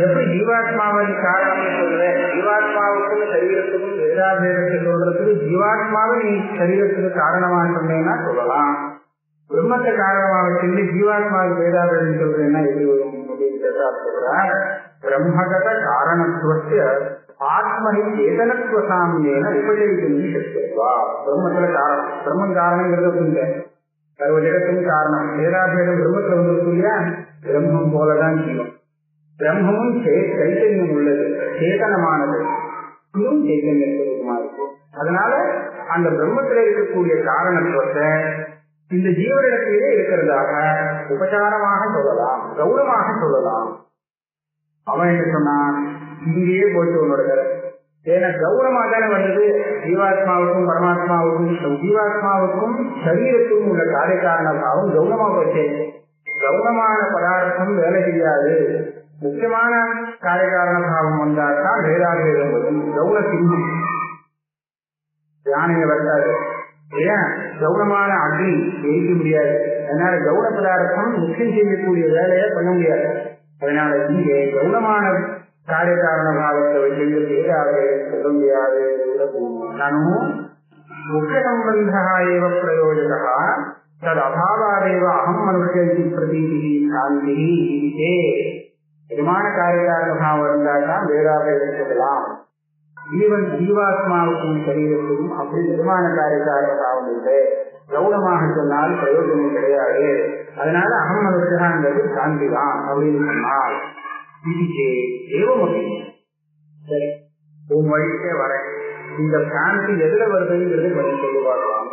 எப்படி ஜீவாத்மாவின் காரணம்னு சொல்றேன்? ஜீவாத்மாவுக்கும் சரீரத்துக்கும் வேதாபேதத்தை சொல்றதுக்கு ஜீவாத்மாவை நீ சரீரத்துக்கு காரணமா சொன்னேன்னா சொல்லலாம். பிரம்மத்தை காரணமாக சொல்லி ஜீவாத்மாவுக்கு வேதாபேதம் சொல்றேன்னா எப்படி வரும் அப்படின்னு சொல்றார். பிரம்மகத காரணத்துவத்தை ஆத்மனி சேதனத்துவ சாமியேன உபயோகிக்க சக்திவா. பிரம்மத்துல காரணம், பிரம்மன் காரணங்கிறது இல்லை, சர்வ ஜெகத்தும் காரணம். வேதாபேதம் பிரம்மத்துல வந்து இல்லையா? பிரம்மம் போலதான் ஜீவம். பிரம்மமும் சைத்தன்யம் உள்ளது, சேதனமானது, இன்னும் சைத்தன்யம் சுரூபமா இருக்கு. அதனால அந்த பிரம்மத்துல இருக்கக்கூடிய காரணத்துவத்தை இந்த ஜீவனிடத்திலே இருக்கிறதாக உபசாரமாக சொல்லலாம், கௌரவமாக சொல்லலாம். அவன் என்ன சொன்னான்? இங்கேயே போயிட்டு உன்னோட கரை. ஏன்னா கௌரவமாக தானே வந்தது ஜீவாத்மாவுக்கும் பரமாத்மாவுக்கும். ஜீவாத்மாவுக்கும் சரீரத்துக்கும் உள்ள காரியகாரண பாவம் கௌரவமா போச்சு. கௌரவமான பதார்த்தம் வேலை செய்யாது, முக்கியமான காரியகாரண பாவம் வந்தால்தான் வேதாபேதம் வரும். கௌன சிந்தி யானையை வந்தாது, ஏன் கௌனமான அக்னி எரிக்க முடியாது. அதனால கௌன பதார்த்தம் முக்கியம் செய்யக்கூடிய வேலையை பண்ண முடியாது. அதனால இங்கே கௌனமான காரியகாரண பாவத்தை வச்சு ஏதாவது சொல்ல முடியாது. நானும் முக்கிய சம்பந்தா ஏவ பிரயோஜகா தது அபாவாதேவ அகம் மனுஷ பிரதீதி சாந்தி விதமான காரியகாரண பாவம் இருந்தால்தான் வேதாபேதம் சொல்லலாம். ஜீவாத்மாவுக்கும் சரீரத்துக்கும் அப்படி விதமான காரியகாரண பாவம் இல்லை. கௌனமாக சொன்னால் பிரயோஜனம் கிடையாது. அதனால அகம் மனுஷாங்கிறது சாந்தி தான் அப்படின்னு சொன்னால் சரி உன் வழிக்கே வர இந்த பிராந்தி எதுல வருதுங்கிறது பதில் சொல்லி பார்க்கலாம்.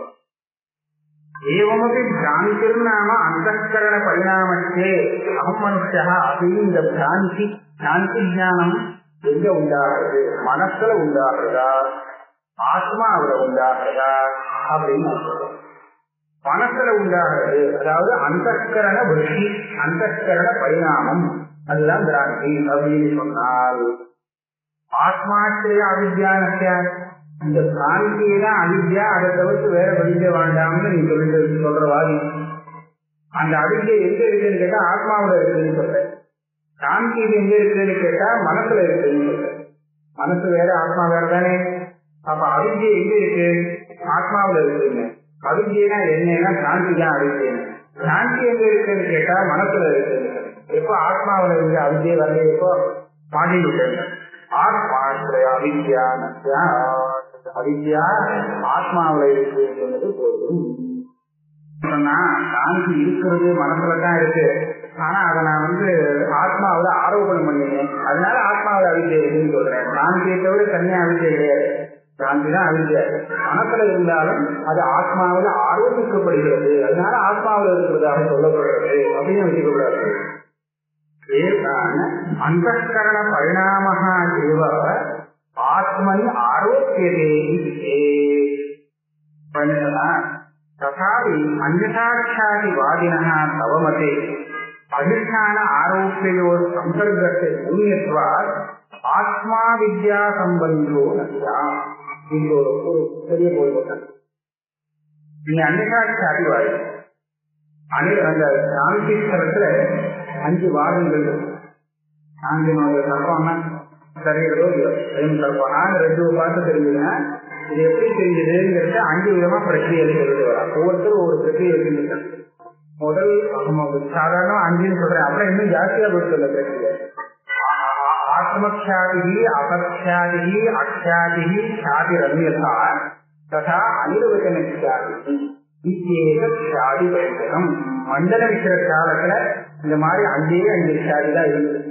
ஏவமபி பிராந்திர் நாம அந்தஸ்கரண பரிணாமத்தே அகம் மனுஷா அப்படின்னு இந்த பிராந்தி ஞானம் எங்க உண்டாகிறது? மனசுல உண்டாகிறதா, ஆத்மாவில உண்டாகிறதா அப்படின்னு சொல்றோம். மனசுல உண்டாகிறது, அதாவது அந்தஸ்கரண விருத்தி, அந்தஸ்கரண பரிணாமம், அதுதான் பிராந்தி அப்படின்னு சொன்னால் ஆத்மாத்திரைய அவித்யானத்தியா இந்த பிராந்தியதான் அவித்யா, அதை தவிர்த்து வேற விதிக்க வேண்டாம்னு நீ சொல்றவாதி. அந்த அவித்யை எங்க இருக்குன்னு கேட்டா ஆத்மாவில இருக்குன்னு சொல்றேன். பிராந்தி எங்க இருக்குன்னு கேட்டா மனசுல இருக்குன்னு சொல்றேன். மனசு வேற ஆத்மா வேற தானே. அப்ப அவித்யை எங்க இருக்கு? ஆத்மாவில இருக்குன்னு. அவித்யா என்னன்னா பிராந்தி தான் அவித்யா. பிராந்தி எங்க இருக்குன்னு கேட்டா மனசுல இருக்குன்னு. எப்போ ஆத்மாவில இருந்து அவித்யை வரல, எப்போ மாட்டிட்டு ஆத்மாத்திரைய அவித்யா அவித்யா ஆத்மாவில இருக்கு சொன்னது போதும். சாந்தி இருக்கிறது மனசுலதான் இருக்கு. ஆனா அதை நான் ஆத்மாவில ஆரோபணம் பண்ணினேன், அதனால ஆத்மாவில அவித்யா இருக்குன்னு சொல்றேன். சாந்தியை தவிர தனியா அவித்யா கிடையாது. சாந்தி தான் அவித்யா. மனசுல இருந்தாலும் அது ஆத்மாவில ஆரோபிக்கப்படுகிறது, அதனால ஆத்மாவில இருக்கிறதாக சொல்லப்படுறது அப்படின்னு வச்சுக்கூடாது. அந்தஸ்கரண பரிணாமஹ ஏவ ஆத்மனி ஆரோப்பியதே ததாபி அன்யதாख्यातिवादिनः तव मते अधिष्ठान आरोप्ययोः संसर्गस्य शून्यत्वात् आत्मा विद्या संबंधो नया. இது ஒரு பெரிய போய்விட்டது. நீங்க அன்யதாख्यातिवाதி அந்த சாந்தி ஸ்தலத்துல 5 வாதங்கள். சாந்தினுடைய சர்ப்பம்னா சரீரோ சர்ப்பனான்னு 2 பார்த்து தெரிஞ்சுன்னா இது எப்படி தெரிஞ்சதுங்கிறத 5 விதமா பிரக்கிரியை சொல்லிட்டு வரா. ஒவ்வொருத்தரும் ஒவ்வொரு பிரக்கிரியை வச்சுருக்காங்க. முதல் சாதாரண 5ன்னு சொல்றேன், அப்புறம் இன்னும் ஜாஸ்தியா போட்டு சொல்ல பிரக்கிரியை. ஆத்மக்ஷாதி அபக்ஷாதி அக்ஷாதி க்ஷாதி ரம்யதா ததா அனிர்வச்சனக்ஷாதி இத்தியேக பயங்கரம். மண்டல விக்கிற காலத்துல இந்த மாதிரி 5 க்ஷாதி தான் இருந்தது.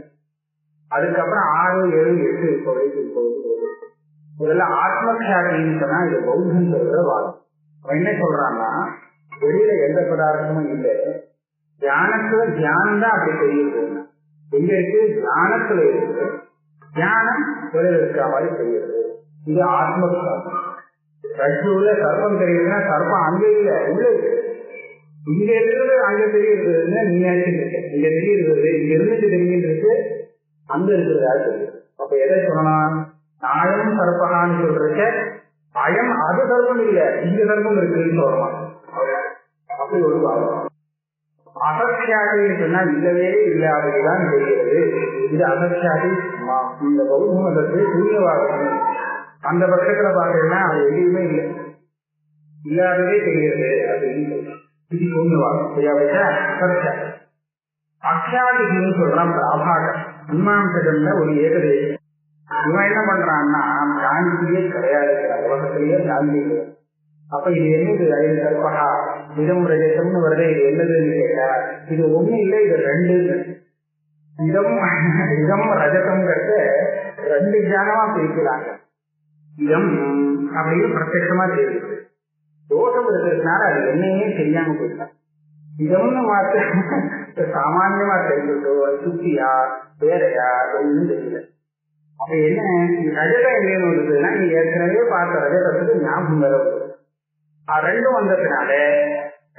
அதுக்கப்புறம் 6, 7, 8 போகுது. இதெல்லாம் ஆத்மக்ஷாதின்னு சொன்னா இது பௌத்தம் சொல்ற வாதம். அவன் என்ன சொல்றான்னா, வெளியில எந்த பதார்த்தமும் இல்லை, தியானத்துல தியானம் தான் அப்படி தெரியுது. எங்க இருக்கு? தியானத்துல இருக்கு. தியானம் வெளியில இருக்கிற மாதிரி தெரியுது. இது ஆத்மக்ஷாதி. ரஜுல சர்ப்பம் தெரியுதுன்னா சர்ப்பம் அங்க இல்ல, உள்ள இருக்கு. இங்க இருக்கிறது அங்க தெரியுதுன்னு நீ நினைச்சிருக்க. இங்க தெரியுது, இங்க இருந்துட்டு தெரிஞ்சிருக்கு, அங்க இருக்கிறதா தெரியுது. அப்ப எதை சொல்லலாம்? நாயம் சர்ப்பகான்னு சொல்றதுக்கு அயம் அது சர்ப்பம் இல்ல, இங்க சர்ப்பம் இருக்குன்னு சொல்லலாம். அப்படி ஒரு பாவம். அசக்ஷாதின்னு சொன்னா இல்லவே இல்லாததுதான் தெரிகிறது. இது அசக்ஷாதி. இந்த பௌத்த மதத்தை சூரியவாதம். அந்த பட்சத்துல பாத்தீங்கன்னா அது எதுவுமே இல்லை, இல்லாததே தெரிகிறது அப்படின்னு இது சூரியவாதம். சரியா? அசக்ஷாதி. அக்ஷாதின்னு சொல்றான் பிராபாகம். மீமாம்சகம்ல ஒரு ஏகதேசம். இவன் என்ன பண்றான்னா காந்தியே கிடையாது, உலகத்திலேயே காந்தி. அப்ப இது என்னது? 5 கற்பகா இதம் ரஜதம்னு வருது. இது என்னதுன்னு கேட்டா இது ஒண்ணு இல்லை, இது 2. இதம் ரஜதம்ங்கிறத 2 ஜானமா பிரிக்கிறாங்க. இதம் அப்படின்னு பிரத்யட்சமா தெரியுது. தோஷம் இருக்கிறதுனால அது என்னையே தெரியாம போயிட்டாங்க. இதம்னு மாத்த சாமான்யமா தெரிஞ்சுட்டோ அது சுத்தியா வேறையா ஒன்னும் தெரியல. அப்ப என்ன ரஜதம் எங்கேன்னு வருதுன்னா நீ ஏற்கனவே பார்த்த ரஜதத்துக்கு ஞாபகம் வர வருது. 2 வந்ததுனால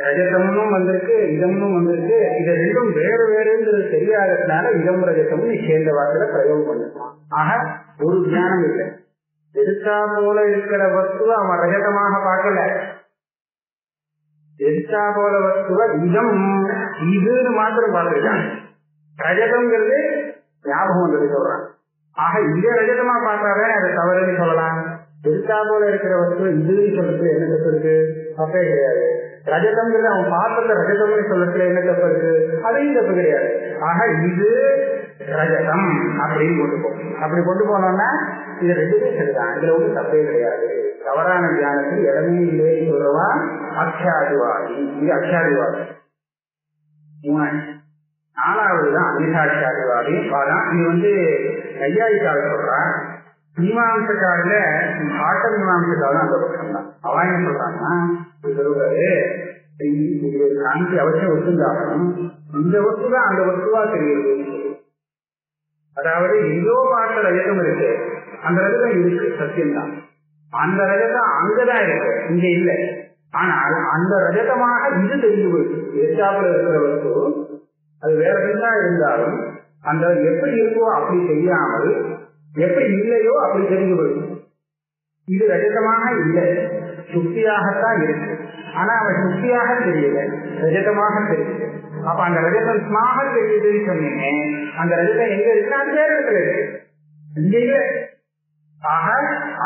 ரஜதமும் வந்திருக்கு, இதமும் வந்திருக்கு. இது 2ம் வேறு வேறுங்கிறது தெரியாததுனால இதம் ரஜதமும் நீ சேர்ந்த வார்த்தையில பிரயோகம் பண்ணிருக்கான். ஆக ஒரு ஞானம் இல்லை. எதிர்த்தா போல இருக்கிற வஸ்துவ அவன் ரஜதமாக பார்க்கல. எதிர்த்தா போல வஸ்துவ இதம் இதுன்னு மாத்திரம் பார்த்துருக்கான். ரஜதம்ங்கிறது ஞாபகம் வந்தது சொல்றான். ஆக இந்த ரஜதமா பார்த்தாதான் அதை தவறுன்னு சொல்லலாம். எதிர்த்தா போல இருக்கிற வஸ்து இதுன்னு சொல்றதுல என்ன தப்பு இருக்கு? தப்பே கிடையாது. ரஜதம்ங்கிறது அவன் பார்த்தத ரஜதம்னு சொல்றதுல என்ன தப்பு இருக்கு? அதையும் தப்பு கிடையாது. ஆக இது ரஜதம் அப்படின்னு கொண்டு போகணும். அப்படி கொண்டு போனோம்னா இது ரெண்டுமே சரிதான், இதுல ஒன்றும் தப்பே கிடையாது. தவறான தியானத்தில் இடமே இல்லைன்னு சொல்றவா அக்ஷாதிவாதி. இது அக்ஷாதிவாதி. நாலாவதுதான் அனிதாட்சாதிவாதி வாதம். இது நையாயிக்காக சொல்றான். மீமாம்சக்காரில ஆட்ட மீமாம்சக்காரன் அந்த பட்சம் தான். அவன் என்ன சொல்றாங்கன்னா, சொல்லுவாரு இது காந்தி அவசியம் ஒத்துந்தாகணும், இந்த வஸ்துதான் அந்த வஸ்துவா தெரியுது. அதாவது எங்கோ பார்த்த ரஜதம் இருக்கு, அந்த ரஜதம் இருக்கு, சத்தியம்தான். அந்த ரஜதம் அங்கதான் இருக்கு, இங்க இல்லை. ஆனால் அந்த ரஜதமாக இது தெரிஞ்சு போயிருக்கு. எச்சாப்புல இருக்கிற வஸ்து அது வேற எதுனா இருந்தாலும் அந்த எப்படி இருக்கோ அப்படி தெரியாமல், எப்படி இல்லையோ அப்படி தெரிஞ்சு போயிருக்கு. இது ரஜதமாக இல்லை, சுக்தியாகத்தான் இருக்கு. ஆனா அவன் சுக்தியாக தெரியல, ரஜதமாக தெரியுது. அப்ப அந்த ரஜதமாக தெரியுதுன்னு சொன்னீங்க, அந்த ரஜதம் எங்க இருக்குன்னா அது வேற இடத்துல இருக்கு, இங்க இல்லை. ஆக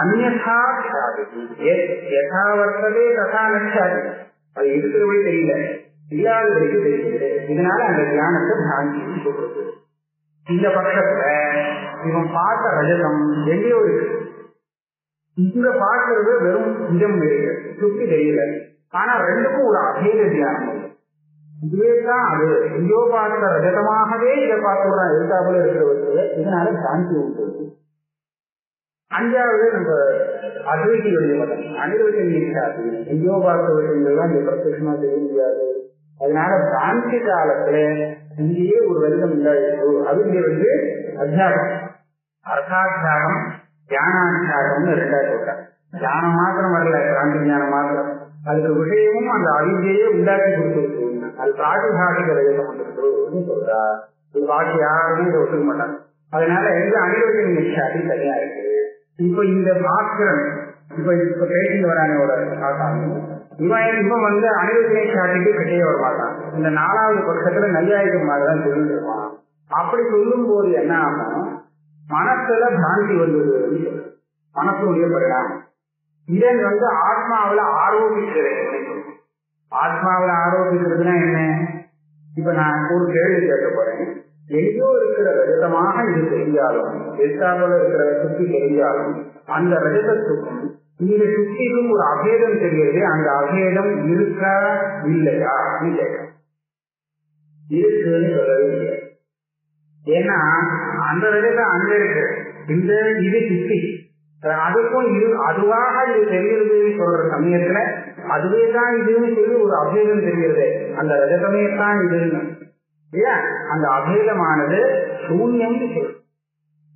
அந்யதா யதாவர்த்ததே ததா நச்சாதி. அது இருக்கிறபடி தெரியல, இல்லாதபடிக்கு தெரியுது. இதனால அந்த தியானத்தை பிராந்தி சொல்றது. இந்த பட்சத்துல இவன் பார்த்த ரஜதம் எங்கேயோ இருக்கு, இங்க பார்க்கறது வெறும் இடம் இருக்கு, சுத்தி தெரியல. ஆனா ரெண்டுக்கும் ஒரு அபேத தியானம். இதுவே தான் அது எங்கேயோ பார்த்த ரஜதமாகவே இதை பார்த்துறான், எழுத்தாப்புல இருக்கிறவருக்கு. இதனால சாந்தி உண்டு. அஞ்சாவது நம்ம அத்வைதியுடைய மதம் அனிர்வச்சனிக்காது. எங்கேயோ பார்த்த விஷயங்கள்லாம் இந்த பிரத்யட்சமா தெரிய முடியாது. அதனால பிராந்தி காலத்துல இங்கேயே ஒரு வெள்ளம் இல்லாயிருக்கு. அது இங்க அத்தியாகம், அர்த்தாத்தியாகம், தியானாத்தியாகம்னு ரெண்டாவது சொல்றாங்க. தியானம் மாத்திரம் வரல, பிராந்தி ஞானம் மாத்திரம். அதுக்கு விஷயமும் அந்த அவித்தையே உண்டாக்கி கொடுத்துருக்கு. அது பிராதிபாசிக ரஜதம் வந்துருக்குன்னு சொல்றா. இது பாக்கி யாருமே இதை ஒத்துக்க மாட்டாங்க. அதனால எங்க அனிர்வச்சன நிஷ்டாதி தனியா இருக்கு. இப்ப இந்த பாஸ்கரன் இப்ப பேசிட்டு வரானோட இவன் அனிர்வச்சனை சாட்டிட்டு கிட்டே வர மாட்டான். இந்த நாலாவது பட்சத்துல நையாயிரம் மாதிரிதான் சொல்லிட்டு இருப்பான். அப்படி சொல்லும் போது என்ன ஆகும், மனசுல பிராந்தி வந்தது, மனசுடைய பரிணாமம். இதன் ஆத்மாவில ஆரோபிக்கிறது. ஆத்மாவில ஆரோபிக்கிறதுனா என்ன? இப்ப நான் ஒரு கேள்வி கேட்க போறேன். எங்கோ இருக்கிற ரஜதமாக இது தெரிஞ்சாலும், எட்டாவில் இருக்கிற சுத்தி தெரிஞ்சாலும், அந்த ரஜதத்துக்கும் இந்த சுத்திக்கும் ஒரு அபேதம் தெரியுது. அந்த அபேதம் இருக்கா இல்லையா கேட்க இருக்குன்னு சொல்லவே இல்லை. ஏன்னா அந்த ரஜதம் அங்க இருக்கு, இந்த இது சுத்தி. அதுக்கும் இது அதுவாக இது தெரியுதுன்னு சொல்ற சமயத்துல அதுவே தான் இதுன்னு சொல்லி ஒரு அபேதம் தெரியுது. அந்த ரஜதமே தான் இதுன்னு ஏன் அந்த அபேதமானது சூன்யம்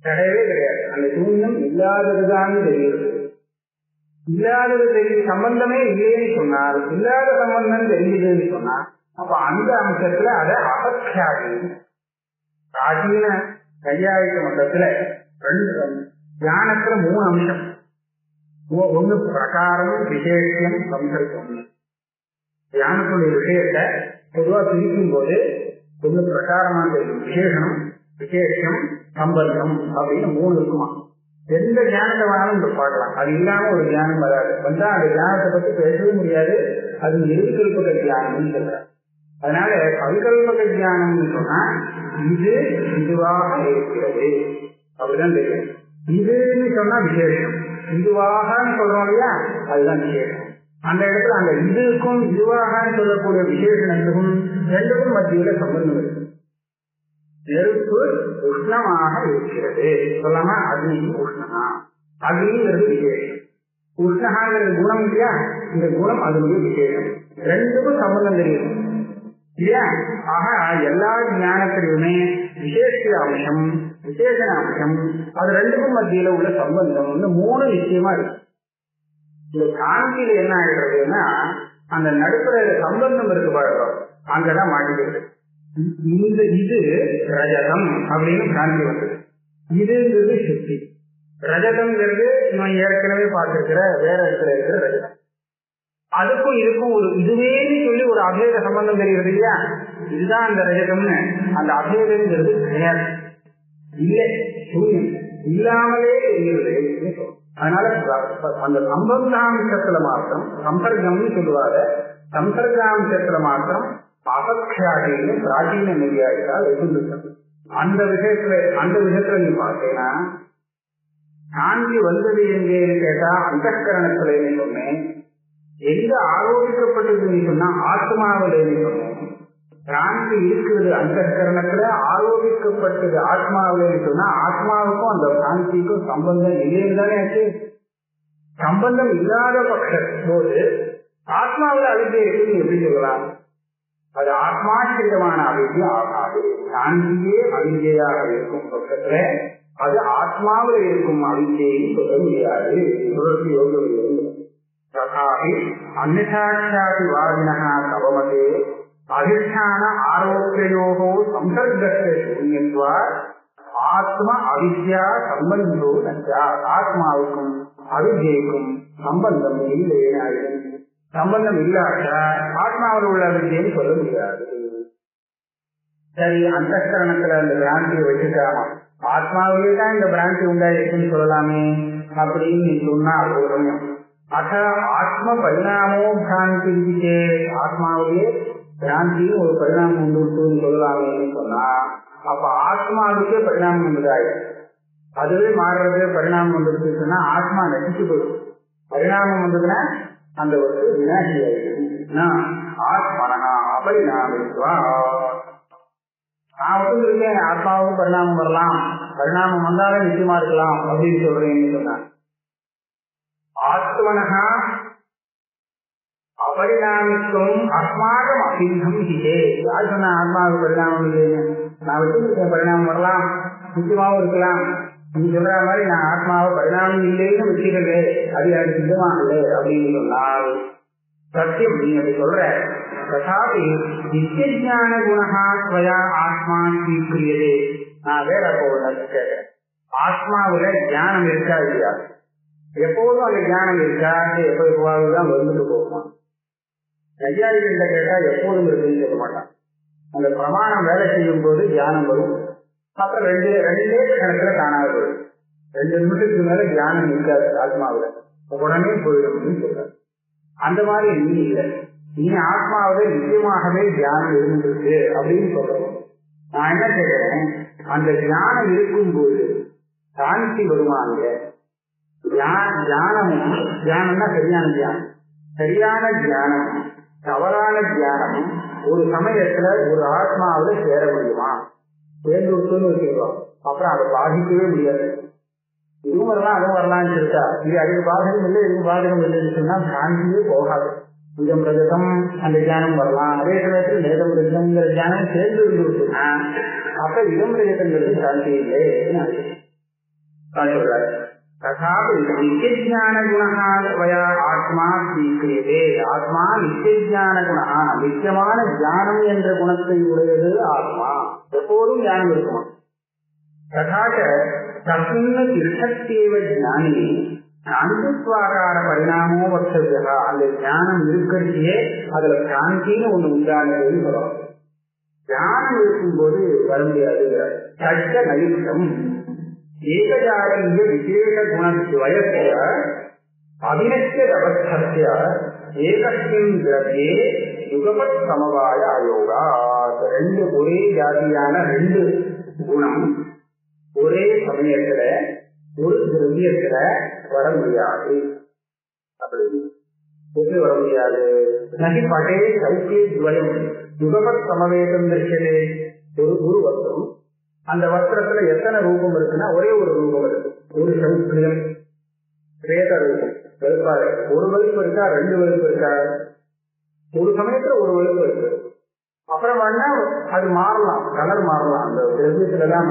கிடையவே கிடையாது. அந்த சூன்யம் இல்லாததுதான் தெரியுது. இல்லாதது தெரியுது, சம்பந்தமே இல்லைன்னு சொன்னால், இல்லாத சம்பந்தம் தெரியுதுன்னு சொன்னா, அப்ப அந்த அம்சத்துல அதை அபக்ஷாதி பிராச்சீன கையாயிட்ட மட்டத்துல தியானத்துல 3 அம்சம். ஒண்ணு பிரகாரம், விசேஷம், சம்சர்க்கம். தியானத்துடைய விஷயத்தை பொதுவா பிரிக்கும் போது ஒண்ணு பிரகாரமா தெரியும், விசேஷம், விசேஷம், சம்பந்தம் அப்படின்னு 3 இருக்குமா. எந்த தியானத்தை வேணாலும் பார்க்கலாம், அது இல்லாம ஒரு தியானம் வராது. வந்தா அந்த தியானத்தை பத்தி பேசவே முடியாது. அது நிர்விகல்பக தியானம்னு சொல்ற. அதனால பரிகல்பக தியானம்னு சொன்னா இது இதுவாக இருக்கிறது அப்படிதான் தெரியும். இதுன்னு சொன்னா விசேஷம், இதுவாக சொல்றோம் இல்லையா, அதுதான் விசேஷம். அந்த இடத்துல அந்த இதுக்கும் இதுவாக சொல்லக்கூடிய விசேஷத்துக்கும் ரெண்டுக்கும் மத்தியில சம்பந்தம் இருக்கு. நெருப்பு உஷ்ணமாக இருக்கிறது சொல்லாம அக்னி உஷ்ணமா, அக்னிங்கிறது விசேஷம். உஷ்ணகாங்கிறது குணம் இல்லையா, இந்த குணம் அதனுடைய விசேஷம். ரெண்டுக்கும் சம்பந்தம் தெரியும் இல்லையா. ஆக எல்லா ஞானத்திலுமே விசேஷ அம்சம், விசேஷ அம்சம், அது ரெண்டுக்கும் மத்தியில உள்ள சம்பந்தம் 3 விஷயமா இருக்கு. இந்த காந்தியில என்ன ஆயிடுறதுன்னா, அந்த நடுப்புற சம்பந்தம் இருக்கு பாருங்க, அங்கதான் மாட்டிக்கிறது. இந்த இது ரஜதம் அப்படின்னு காந்தி வந்தது. இதுங்கிறது சுத்தி. ரஜதம்ங்கிறது இவன் ஏற்கனவே பார்த்திருக்கிற வேற இடத்துல இருக்கிற ரஜதம். அதுக்கும் இதுக்கும் ஒரு இதுவேன்னு சொல்லி ஒரு அபேத சம்பந்தம் தெரிகிறது இல்லையா, இதுதான் அந்த ரஜதம்னு. அந்த அபேதம்ங்கிறது கிடையாது, இல்லை சூன்யம். இல்லாமலே எரியுது. அதனால அந்த சம்பந்தாம்சத்துல மாத்திரம் சம்பர்க்கம்னு சொல்லுவாங்க. சம்பர்க்காம்சத்துல மாத்திரம் அபக்ஷாதின்னு பிராச்சீன நெறியாயிட்டால் இருந்துச்சு. அந்த விஷயத்துல நீ பார்த்தீங்கன்னா சாந்தி வந்தது எங்கேன்னு கேட்டா அந்தఃகரணத்துல சொன்னேன். எங்க ஆரோபிக்கப்பட்டதுன்னு சொன்னா ஆத்மாவிலே சொன்னேன். பிராந்தி இருக்கிறது அந்தःகரணத்துல, ஆரோபிக்கப்பட்டது ஆத்மாவிலே சொன்னா ஆத்மாவுக்கும் அந்த பிராந்திக்கும் சம்பந்தம் இல்லைன்னு தானே ஆச்சு. சம்பந்தம் இல்லாத பட்ச போது ஆத்மாவில் அவித்யை இருக்குன்னு எப்படி சொல்லலாம்? அது ஆத்மாசிரியமான அவித்யை ஆகாது. சாந்தியே அவித்யாக இருக்கும் பட்சத்துல அது ஆத்மாவில் இருக்கும் அவித்யை சொல்ல முடியாது. சுழற்சி யோகம் ததாபி அந்நிசாட்சாதி வாதினஹ தவமதே அதிஷ்டான ஆரோக்கியோகோ சம்பர்க்கஸ்ய சூன்யத்வா ஆத்ம அவித்யா சம்பந்தோ நச்சா. ஆத்மாவுக்கும் அவித்யைக்கும் சம்பந்தம் இல்லை. சம்பந்தம் இல்லாத ஆத்மாவில் உள்ள அவித்யைன்னு சொல்ல முடியாது. சரி, அந்தःகரணத்துல அந்த பிராந்தியை வச்சுக்காம ஆத்மாவிலே தான் இந்த பிராந்தி உண்டாயிருக்குன்னு சொல்லலாமே அப்படின்னு நீ சொன்னா ஒரு அத ஆத்ம பரிணாமோ பிராந்தி. ஆத்மாவிலே பிராந்தியும் ஒரு பரிணாமம் உண்டு சொல்லலாமேன்னு சொன்னா அப்ப ஆத்மாவுக்கே பரிணாமம் உண்டுதாயிடும். அதுவே மாறுறது பரிணாமம் வந்துருக்கு சொன்னா ஆத்மா நசிச்சு போயிடும். பரிணாமம் வந்ததுன்னா அந்த ஒரு வினாசி ஆயிடுச்சு. ஆத்மனா அபரிணாமித்வா. நான் இருக்கேன் ஆத்மாவுக்கும் பரிணாமம் வரலாம், பரிணாமம் வந்தாலும் நிச்சயமா இருக்கலாம் அப்படின்னு சொல்றேன்னு சொன்னான். ஆத்மனஹா அபரிணாமிக்கும் அஸ்மாகம் அசித்தம் ஹிதே. யார் சொன்ன ஆத்மாவுக்கு பரிணாமம் இல்லைன்னு? நான் வச்சிருக்கேன் பரிணாமம் வரலாம், நிச்சயமாவும் இருக்கலாம். நீ சொல்ற மாதிரி நான் ஆத்மாவை பரிணாமம் இல்லைன்னு வச்சுக்கவே அது எனக்கு சித்தமாகல அப்படின்னு சொன்னால் சத்தியம். நீ அப்படி சொல்ற. ததாபி நித்தியஜான குணா ஸ்வயா ஆத்மா ஸ்வீக்கிரியதே. நான் வேற கேட்கிறேன், ஆத்மாவுல ஞானம் இருக்கா இல்லையா? எப்போதும் அந்த ஞானம் இருக்கா? எப்போதுதான் வந்துட்டு போகுமா? நையாயிகிட்ட கேட்டா எப்போதும் இருக்குன்னு சொல்ல மாட்டான். அந்த பிரமாணம் வேலை செய்யும் போது தியானம் வரும், அப்புறம் ரெண்டே கணக்குல தானாக வரும். 2 நிமிஷத்துக்கு மேல தியானம் இருக்காது ஆத்மாவில, உடனே போயிடும் சொல்றாரு. அந்த மாதிரி நீ இல்லை. நீ ஆத்மாவில நிச்சயமாகவே தியானம் இருந்துருக்கு அப்படின்னு சொல்றோம். நான் என்ன கேட்கிறேன், அந்த தியானம் இருக்கும்போது சாந்தி வருவாங்க. தியானம்னா சரியான தியானம், சரியான தியானம் தவறான தியானம் ஒரு சமயத்துல ஒரு ஆத்மாவில சேர முடியுமா? சேர்ந்து விட்டுன்னு வச்சுருவோம், அப்புறம் அதை பாதிக்கவே முடியாது. இதுவும் வரலாம் அதுவும் வரலாம்னு சொல்லிட்டா இது அதுக்கு பாதகம் இல்லை இதுக்கு பாதகம் இல்லைன்னு சொன்னா சாந்தியே போகாது. இதம் ரஜகம் அந்த தியானம் வரலாம், அதே சமயத்தில் நேதம் ரஜகம்ங்கிற தியானம் சேர்ந்து இருந்துச்சுன்னா அப்ப இதம் ரஜகங்கிறது சாந்தி இல்லை சொல்றாரு. ததாபி நித்தியஜான குணா வயா ஆத்மா ஸ்வீக்கிரியதே. ஆத்மா நித்தியஜான குணா, நித்தியமான தியானம் என்ற குணத்தை உடையது ஆத்மா. எப்போதும் தியானம் இருக்குமா? ததாக தஸ்மின் திருஷத்தேவ ஞானி அனுத்வாகார பரிணாமோ வக்தவ்யா. அந்த தியானம் இருக்கிறதையே அதுல சாந்தின்னு ஒண்ணு உண்டானதுன்னு சொல்லுவாங்க. தியானம் இருக்கும்போது வர முடியாதுங்கிறார். சட்ட நயுக்தம் ஏகஜாதீய விசேஷ குணத்வயஸ்ய அபிநஷ்ய அவஸ்தஸ்ய ஏகஸ்மின் திரவ்யே யுகபத் சமவாய அயோகா. 2 ஒரே ஜாதியான 2 குணம் ஒரே சமயத்துல ஒரு திரவியத்துல வர முடியாது. அப்படி எப்படி வர முடியாது? நகி படே சௌக்கிய துவயம் யுகபத் சமவேதம் தரிசனே. ஒரு குரு வஸ்திரம், அந்த வஸ்திரத்துல எத்தனை ரூபம் இருக்குன்னா ஒரே ஒரு ரூபம் இருக்கு. ஒரு சௌக்கியம் வேத ரூபம் வெளுப்பா இருக்கு. ஒரு வெளுப்பு இருக்கா, 2 வெளுப்பு இருக்கா? ஒரு சமயத்துல ஒரு வெளுப்பு இருக்கு. அப்புறம் வேணா அது மாறலாம், கலர் மாறலாம். அந்த திரவியத்துலதான்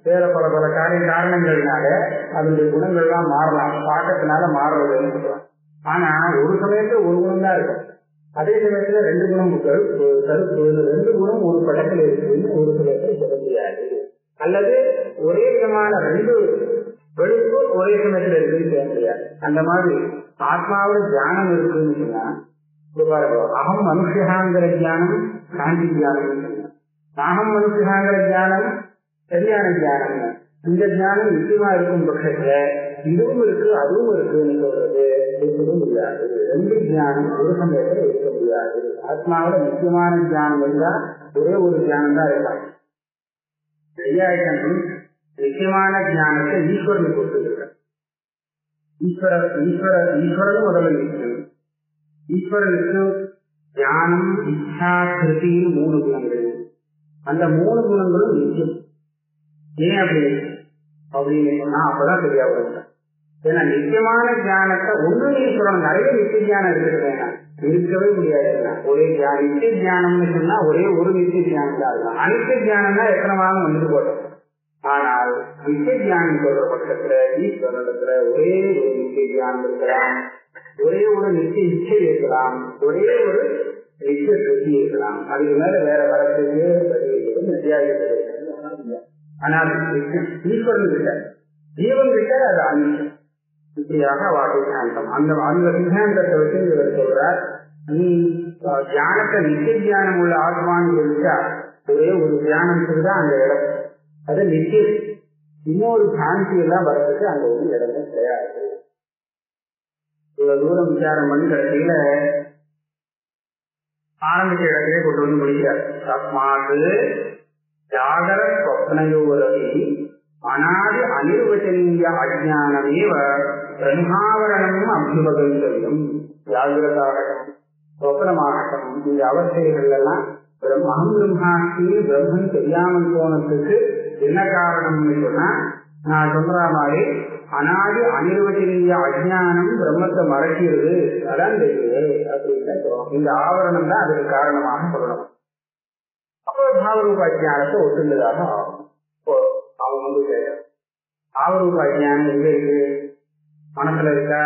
வேற பல காரணங்கள்னால அதனுடைய குணங்கள்லாம் மாறலாம், பாக்கத்தினால மாறுறதுன்னு சொல்லுவாங்க. ஆனா ஒரு சமயத்துல ஒரு குணம் தான் இருக்கும், அதே சமயத்துல 2 குணம் கருப்பு 2 குணம் ஒரு படத்துல இருக்குன்னு ஒரு சமயத்துல சொல்ல முடியாது. அல்லது ஒரே விதமான 2 வெளுப்பு ஒரே சமயத்துல இருக்குன்னு சொல்ல முடியாது. அந்த மாதிரி ஆத்மாவோட தியானம் இருக்குன்னு சொன்னா அகம் மனுஷாங்கிற தியானம் சாந்தி தியானம், நாகம் மனுஷாங்கிற தியானம் சரியான தியானம். இந்த ஞானம் நிச்சயமா இருக்கும் பட்சத்துல இதுவும் இருக்கு அதுவும் இருக்குன்னு சொல்றது இருக்கவே முடியாது. ரெண்டு ஞானம் ஒரு சமயத்துல இருக்க முடியாது. ஆத்மாவோட முக்கியமான ஞானம் இருந்தா ஒரே ஒரு ஞானம் தான் இருக்காங்க. ஐயாயிரம் நிச்சயமான ஞானத்தை ஈஸ்வரனுக்கு கொடுத்துருக்க. ஈஸ்வரன் முதல்ல நிச்சயம். ஈஸ்வரனுக்கு ஞானம், இச்சா, கிருத்தின்னு 3 குணங்கள். அந்த 3 குணங்களும் நிச்சயம். ஏன் அப்படின்னு சொன்னா அப்பதான் சரியா வரும். ஏன்னா நிச்சயமான ஞானத்தை ஒண்ணு நீங்க சொல்லணும். நிறைய நித்திய ஞானம் இருக்குது, இருக்கவே முடியாது. ஒரே நித்திய ஞானம்னு சொன்னா ஒரே ஒரு நித்திய ஞானம் தான் இருக்கும். அனித்திய ஞானம் தான் எத்தனை வாரம் வந்துட்டு போட்டோம். ஆனால் நித்திய ஞானம் சொல்ற பட்சத்துல ஈஸ்வரத்துல ஒரே ஒரு நித்திய ஞானம் இருக்கலாம், ஒரே ஒரு நித்திய இச்சை இருக்கலாம், ஒரே ஒரு நித்திய சுத்தி இருக்கலாம். அதுக்கு மேல வேற வரத்துக்கு வித்தியாசம். ஆனால் ஈஸ்வரன் கிட்ட ஜீவன் கிட்ட அது அனிச்சம். இப்படியாக வாக்கு சித்தாந்தம். அந்த சித்தாந்தத்தை வச்சு இவர் சொல்றார், நீ தியானத்தை நித்திய தியானம் உள்ள ஆத்மான்னு சொல்லிட்டா ஒரே ஒரு தியானத்துக்கு தான் அந்த இடம். அது நிச்சயம். இன்னொரு சாந்தி எல்லாம் வர்றதுக்கு அங்க ஒரு இடமே கிடையாது. இவ்வளவு தூரம் விசாரம் பண்ணி கடைசியில ஆரம்பிச்ச இடத்திலே கொண்டு வந்து முடிக்கிறார். தஸ்மாது ஜாகர ஸ்வப்னயோரபி அநாதி அனிர்வச்சனீய அஜ்ஞானமேவ பிரம்மாவரணம் அபியுபகந்தவியம். ஜாகிரதாகட்டும் ஸ்வப்னமாகட்டும் இந்த அவஸ்தைகள் எல்லாம் அகம் பிரம்மாஸ்தி பிரம்மன் தெரியாமல் போனதுக்கு என்ன காரணம்னு சொன்னா, நான் சொல்ற மாதிரி அநாதி அனிர்வச்சனீய அஜ்ஞானம் பிரம்மத்தை மறைக்கிறது, அதான் தெரியுது அப்படின்னு சொல்றோம். இந்த ஆவரணம் தான் அதுக்கு காரணமாக சொல்லணும். அப்போ பாவரூப அஜ்ஞானத்தை ஒட்டுந்ததாக ஆகும். அவங்க வந்து கேட்க பாவரூப அஜ்ஞானம் எங்க இருக்கு? மனசுல இருக்கா,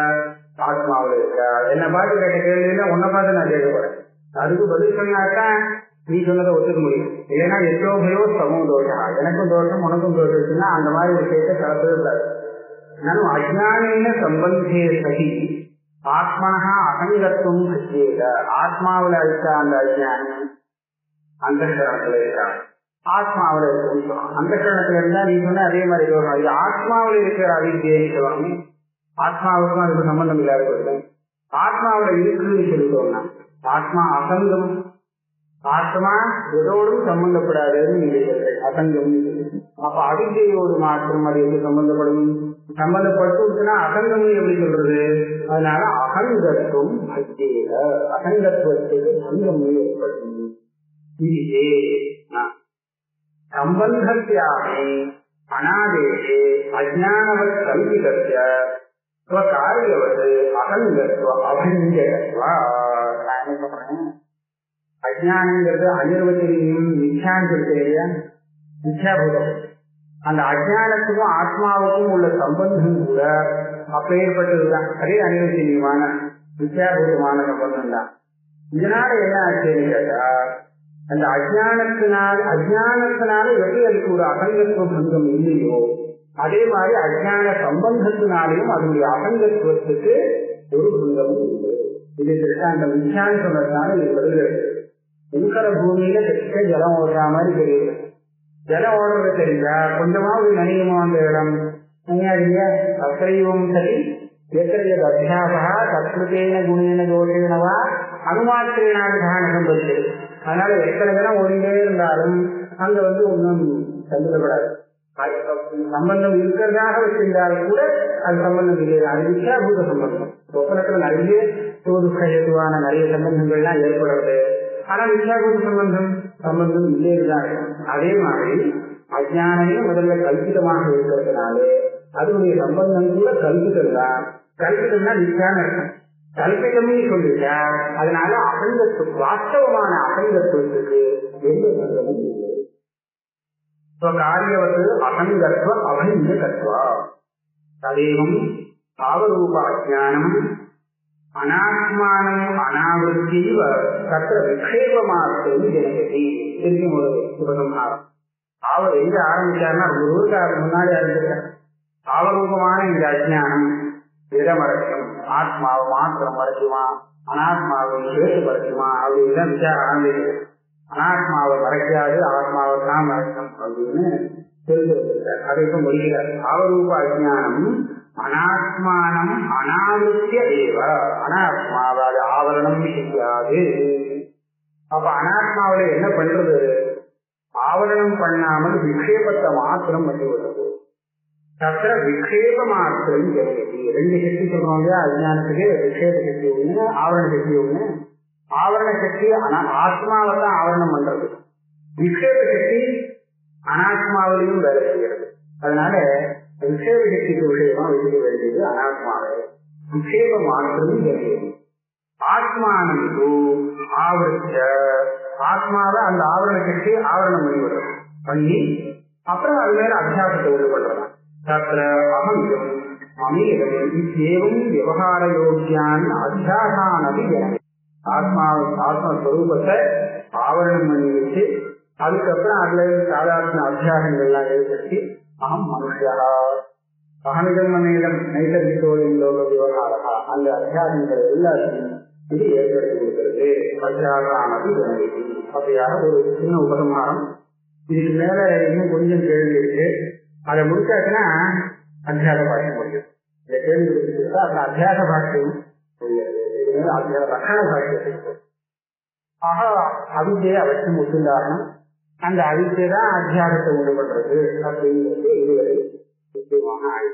ஆத்மாவில் இருக்கா? என்ன பார்த்து கேட்ட கேள்வியில உன்னை பார்த்து நான் கேட்க போறேன். அதுக்கு பதில் சொன்னாக்கா நீ சொன்னதை ஒத்துக்க முடியும். இல்லைன்னா எத்தோகையோ சமூக தோஷம், எனக்கும் தோஷம் உனக்கும் தோஷம் இருக்குன்னா அந்த மாதிரி விஷயத்தை கலப்பவே கூடாது. நானும் அஜ்ஞானேன சம்பந்தே சகி ஆத்மனா அசங்கத்துவம் சச்சேத. ஆத்மாவில் இருக்கா அந்த அஜ்ஞானம், அந்த கரணத்துல இருக்கா? ஆத்மாவில் இருக்கு. அந்த கரணத்துல இருந்தா நீ சொன்ன அதே மாதிரி சொல்லணும். இது ஆத்மாவில் இருக்கிற அவித்தியை சொல்லணும். ஆத்மாவுக்கும் அதுக்கு சம்பந்தம் இல்லாத சொல்லுங்க. ஆத்மாவில் இருக்குன்னு சொல்லிட்டோம்னா ஆத்மா அசங்கம், ஆத்மா எதோடும் சம்பந்தப்படாதுன்னு நீங்க சொல்றீங்க. அசங்கம். அப்ப அவித்தியோடு மாற்றம் அது எப்படி சம்பந்தப்படும்? சம்பந்தப்பட்டுச்சுன்னா அசங்கம்னு எப்படி சொல்றது? அதனால அகங்கத்துவம் அஜ்ஜேக, அசங்கத்துவத்துக்கு சங்கம் ஏற்படும். இதுவே சம்பந்தத்தியாகி அநாதேஷே அஜ்ஞானவத் கல்பிதஸ்ய ஸ்வகாரியவது அகங்கத்துவ அபஞ்சகத்வா. நான் என்ன சொல்றேன், அஜ்ஞானங்கிறது அனிர்வச்சனீயம் மித்யான்னு சொல்லிட்டு இல்லையா, மித்யாபூதம். அந்த அஜ்ஞானத்துக்கும் ஆத்மாவுக்கும் உள்ள சம்பந்தம் கூட அப்பேற்பட்டதுதான். அதே அனிர்வச்சனீயமான மித்யாபூதமான சம்பந்தம் தான். இதனால என்ன ஆச்சுன்னு கேட்டா, அந்த அஜ்ஞானத்தினால எப்படி அதுக்கு ஒரு அசங்கத்துவ பங்கம் இல்லையோ அதே மாதிரி அஜ்ஞான சம்பந்தத்தினாலையும் அதனுடைய அசங்கத்துவத்துக்கு ஒரு பங்கமும் இல்லை. இது திருஷ்டாந்த மித்யான்னு சொன்னதுனால இது வருகிறது. உங்கர பூமியில பெற்ற ஜலம் ஓடுற மாதிரி தெரியுது. ஜலம் ஓடுறது தெரிஞ்சா கொஞ்சமாவது நனியுமோ அந்த இடம்? இல்லையா? அசைவம் சரி எத்தனைய அத்தியாசா தத்ருதேன குணேன தோஷேனவா அனுமாத்திரேனாக சம்பந்தது. அதனால எத்தனை தினம் ஓடிண்டே இருந்தாலும் அங்க ஒன்றும் சம்பந்தப்படாது. சம்பந்தம் இருக்கிறதாக வச்சிருந்தாலும் கூட அது சம்பந்தம் இல்லை. அது வித்யாபூத சம்பந்தம். சொப்பனத்துல நிறைய தோதுக்கேதுவான நிறைய சம்பந்தங்கள்லாம் ஏற்படுறது. ஆனா வித்யாபூத சம்பந்தம் இல்லைதான். அதே மாதிரி அஜ்ஞானமே முதல்ல கல்பிதமாக இருக்கிறதுனாலே அதனுடைய சம்பந்தம் கூட கல்பிதம் தான். கல்பிதம்னா வித்யான இருக்கும். கல்பிதமே சொல்லிட்டா அதனால அசங்கத்துவம், வாஸ்தவமான அசங்கத்துவத்துக்கு எந்த சங்கமும் இல்லை. காரியவது அசங்கத்துவ அபஞ்சகத்வா. ததேவம் பாவரூப அஜ்ஞானம் அனாத்மானம் அனாவிருத்தீவ தத்திர விக்ஷேபமார்த்தம் ஜனகதி. திரும்பி ஒரு சுபசம்ஹாரம். அவர் எங்க ஆரம்பிச்சாருன்னா ஒரு ஊருக்காரர் முன்னாடி ஆரம்பிச்சார். பாவரூபமான இந்த அஜ்ஞானம் எதை மறைக்கும்? ஆத்மாவை மாத்திரம் மறைக்குமா, அனாத்மாவை சேர்த்து மறைக்குமா அப்படின்னு விசாரம் ஆரம்பிக்கிறது. அனாத்மாவை மறைக்காது, ஆத்மாவை தான் மறைக்கும் அப்படின்னு தெரிந்து வந்திருக்கார். அதை இப்ப மொழிகிறார். பாவரூப அஜ்ஞானம் அனாத்மானம் அனாவிருத்திய ஏவ. அனாத்மாவை ஆவரணம் செய்யாது. அப்ப அனாத்மாவில என்ன பண்றது? ஆவரணம் பண்ணாமல் விக்ஷேபத்தை மாத்திரம் பண்ணி விடுறது. தத்திர விக்ஷேப மாத்திரம் ஜெயதி. ரெண்டு சக்தி சொல்றோம் இல்லையா அஜ்ஞானத்துக்கு. விக்ஷேப சக்தி ஒண்ணு, ஆவரண சக்தி ஒண்ணு. ஆவரண சக்தி ஆத்மாவை தான் ஆவரணம் பண்றது. விக்ஷேப சக்தி அனாத்மாவிலையும் வேலை செய்கிறது. அதனால விக்ஷேப சக்திக்கு விஷயமா வைக்க வேண்டியது அனாத்மாவை. விக்ஷேப மாத்திரம் ஜெயதி. ஆத்மானம் ஆவரிச்ச ஆத்மாவை அந்த ஆவரண சக்தி ஆவரணம் பண்ணி விடுறது. பண்ணி அப்புறம் அது மேல அத்தியாசத்தை உண்டு பண்றதான். தத்திர அகங்கம் அமீகம் இத்தேவம் விவகார யோகியான் அத்தியாசானது ஜனமே. ஆத்மஸ்வரூபத்தை ஆவரணம் பண்ணி வச்சு அதுக்கப்புறம் அதுல சாதாரண அத்தியாசங்கள்லாம் ஏற்படுத்தி அகம் மனுஷா அகமிதம் அமீகம் நைசர்கிகோடும் லோக விவகாரா அந்த அத்தியாசங்கள் எல்லாத்தையும் இது ஏற்படுத்தி கொடுக்கிறது. அத்தியாசானது ஜனமே. அப்படியாக ஒரு சின்ன உபசம்ஹாரம். இதுக்கு மேல இன்னும் கொஞ்சம் கேள்வி இருக்கு. அதை முடிச்சாச்சுன்னா அத்தியாச பாஷ்யம் முடியும். இந்த கேள்வி கொடுத்துட்டா அப்புறம் அத்தியாச பாஷ்யம் ரஷண பாஷ்யம். ஆக அவித்தியை அவசியம் ஒத்துண்டாகணும். அந்த அவித்தியை தான் அத்தியாசத்தை உண்டு பண்றது அப்படிங்கிறது இதுவரை முக்கியமான ஆய்வு.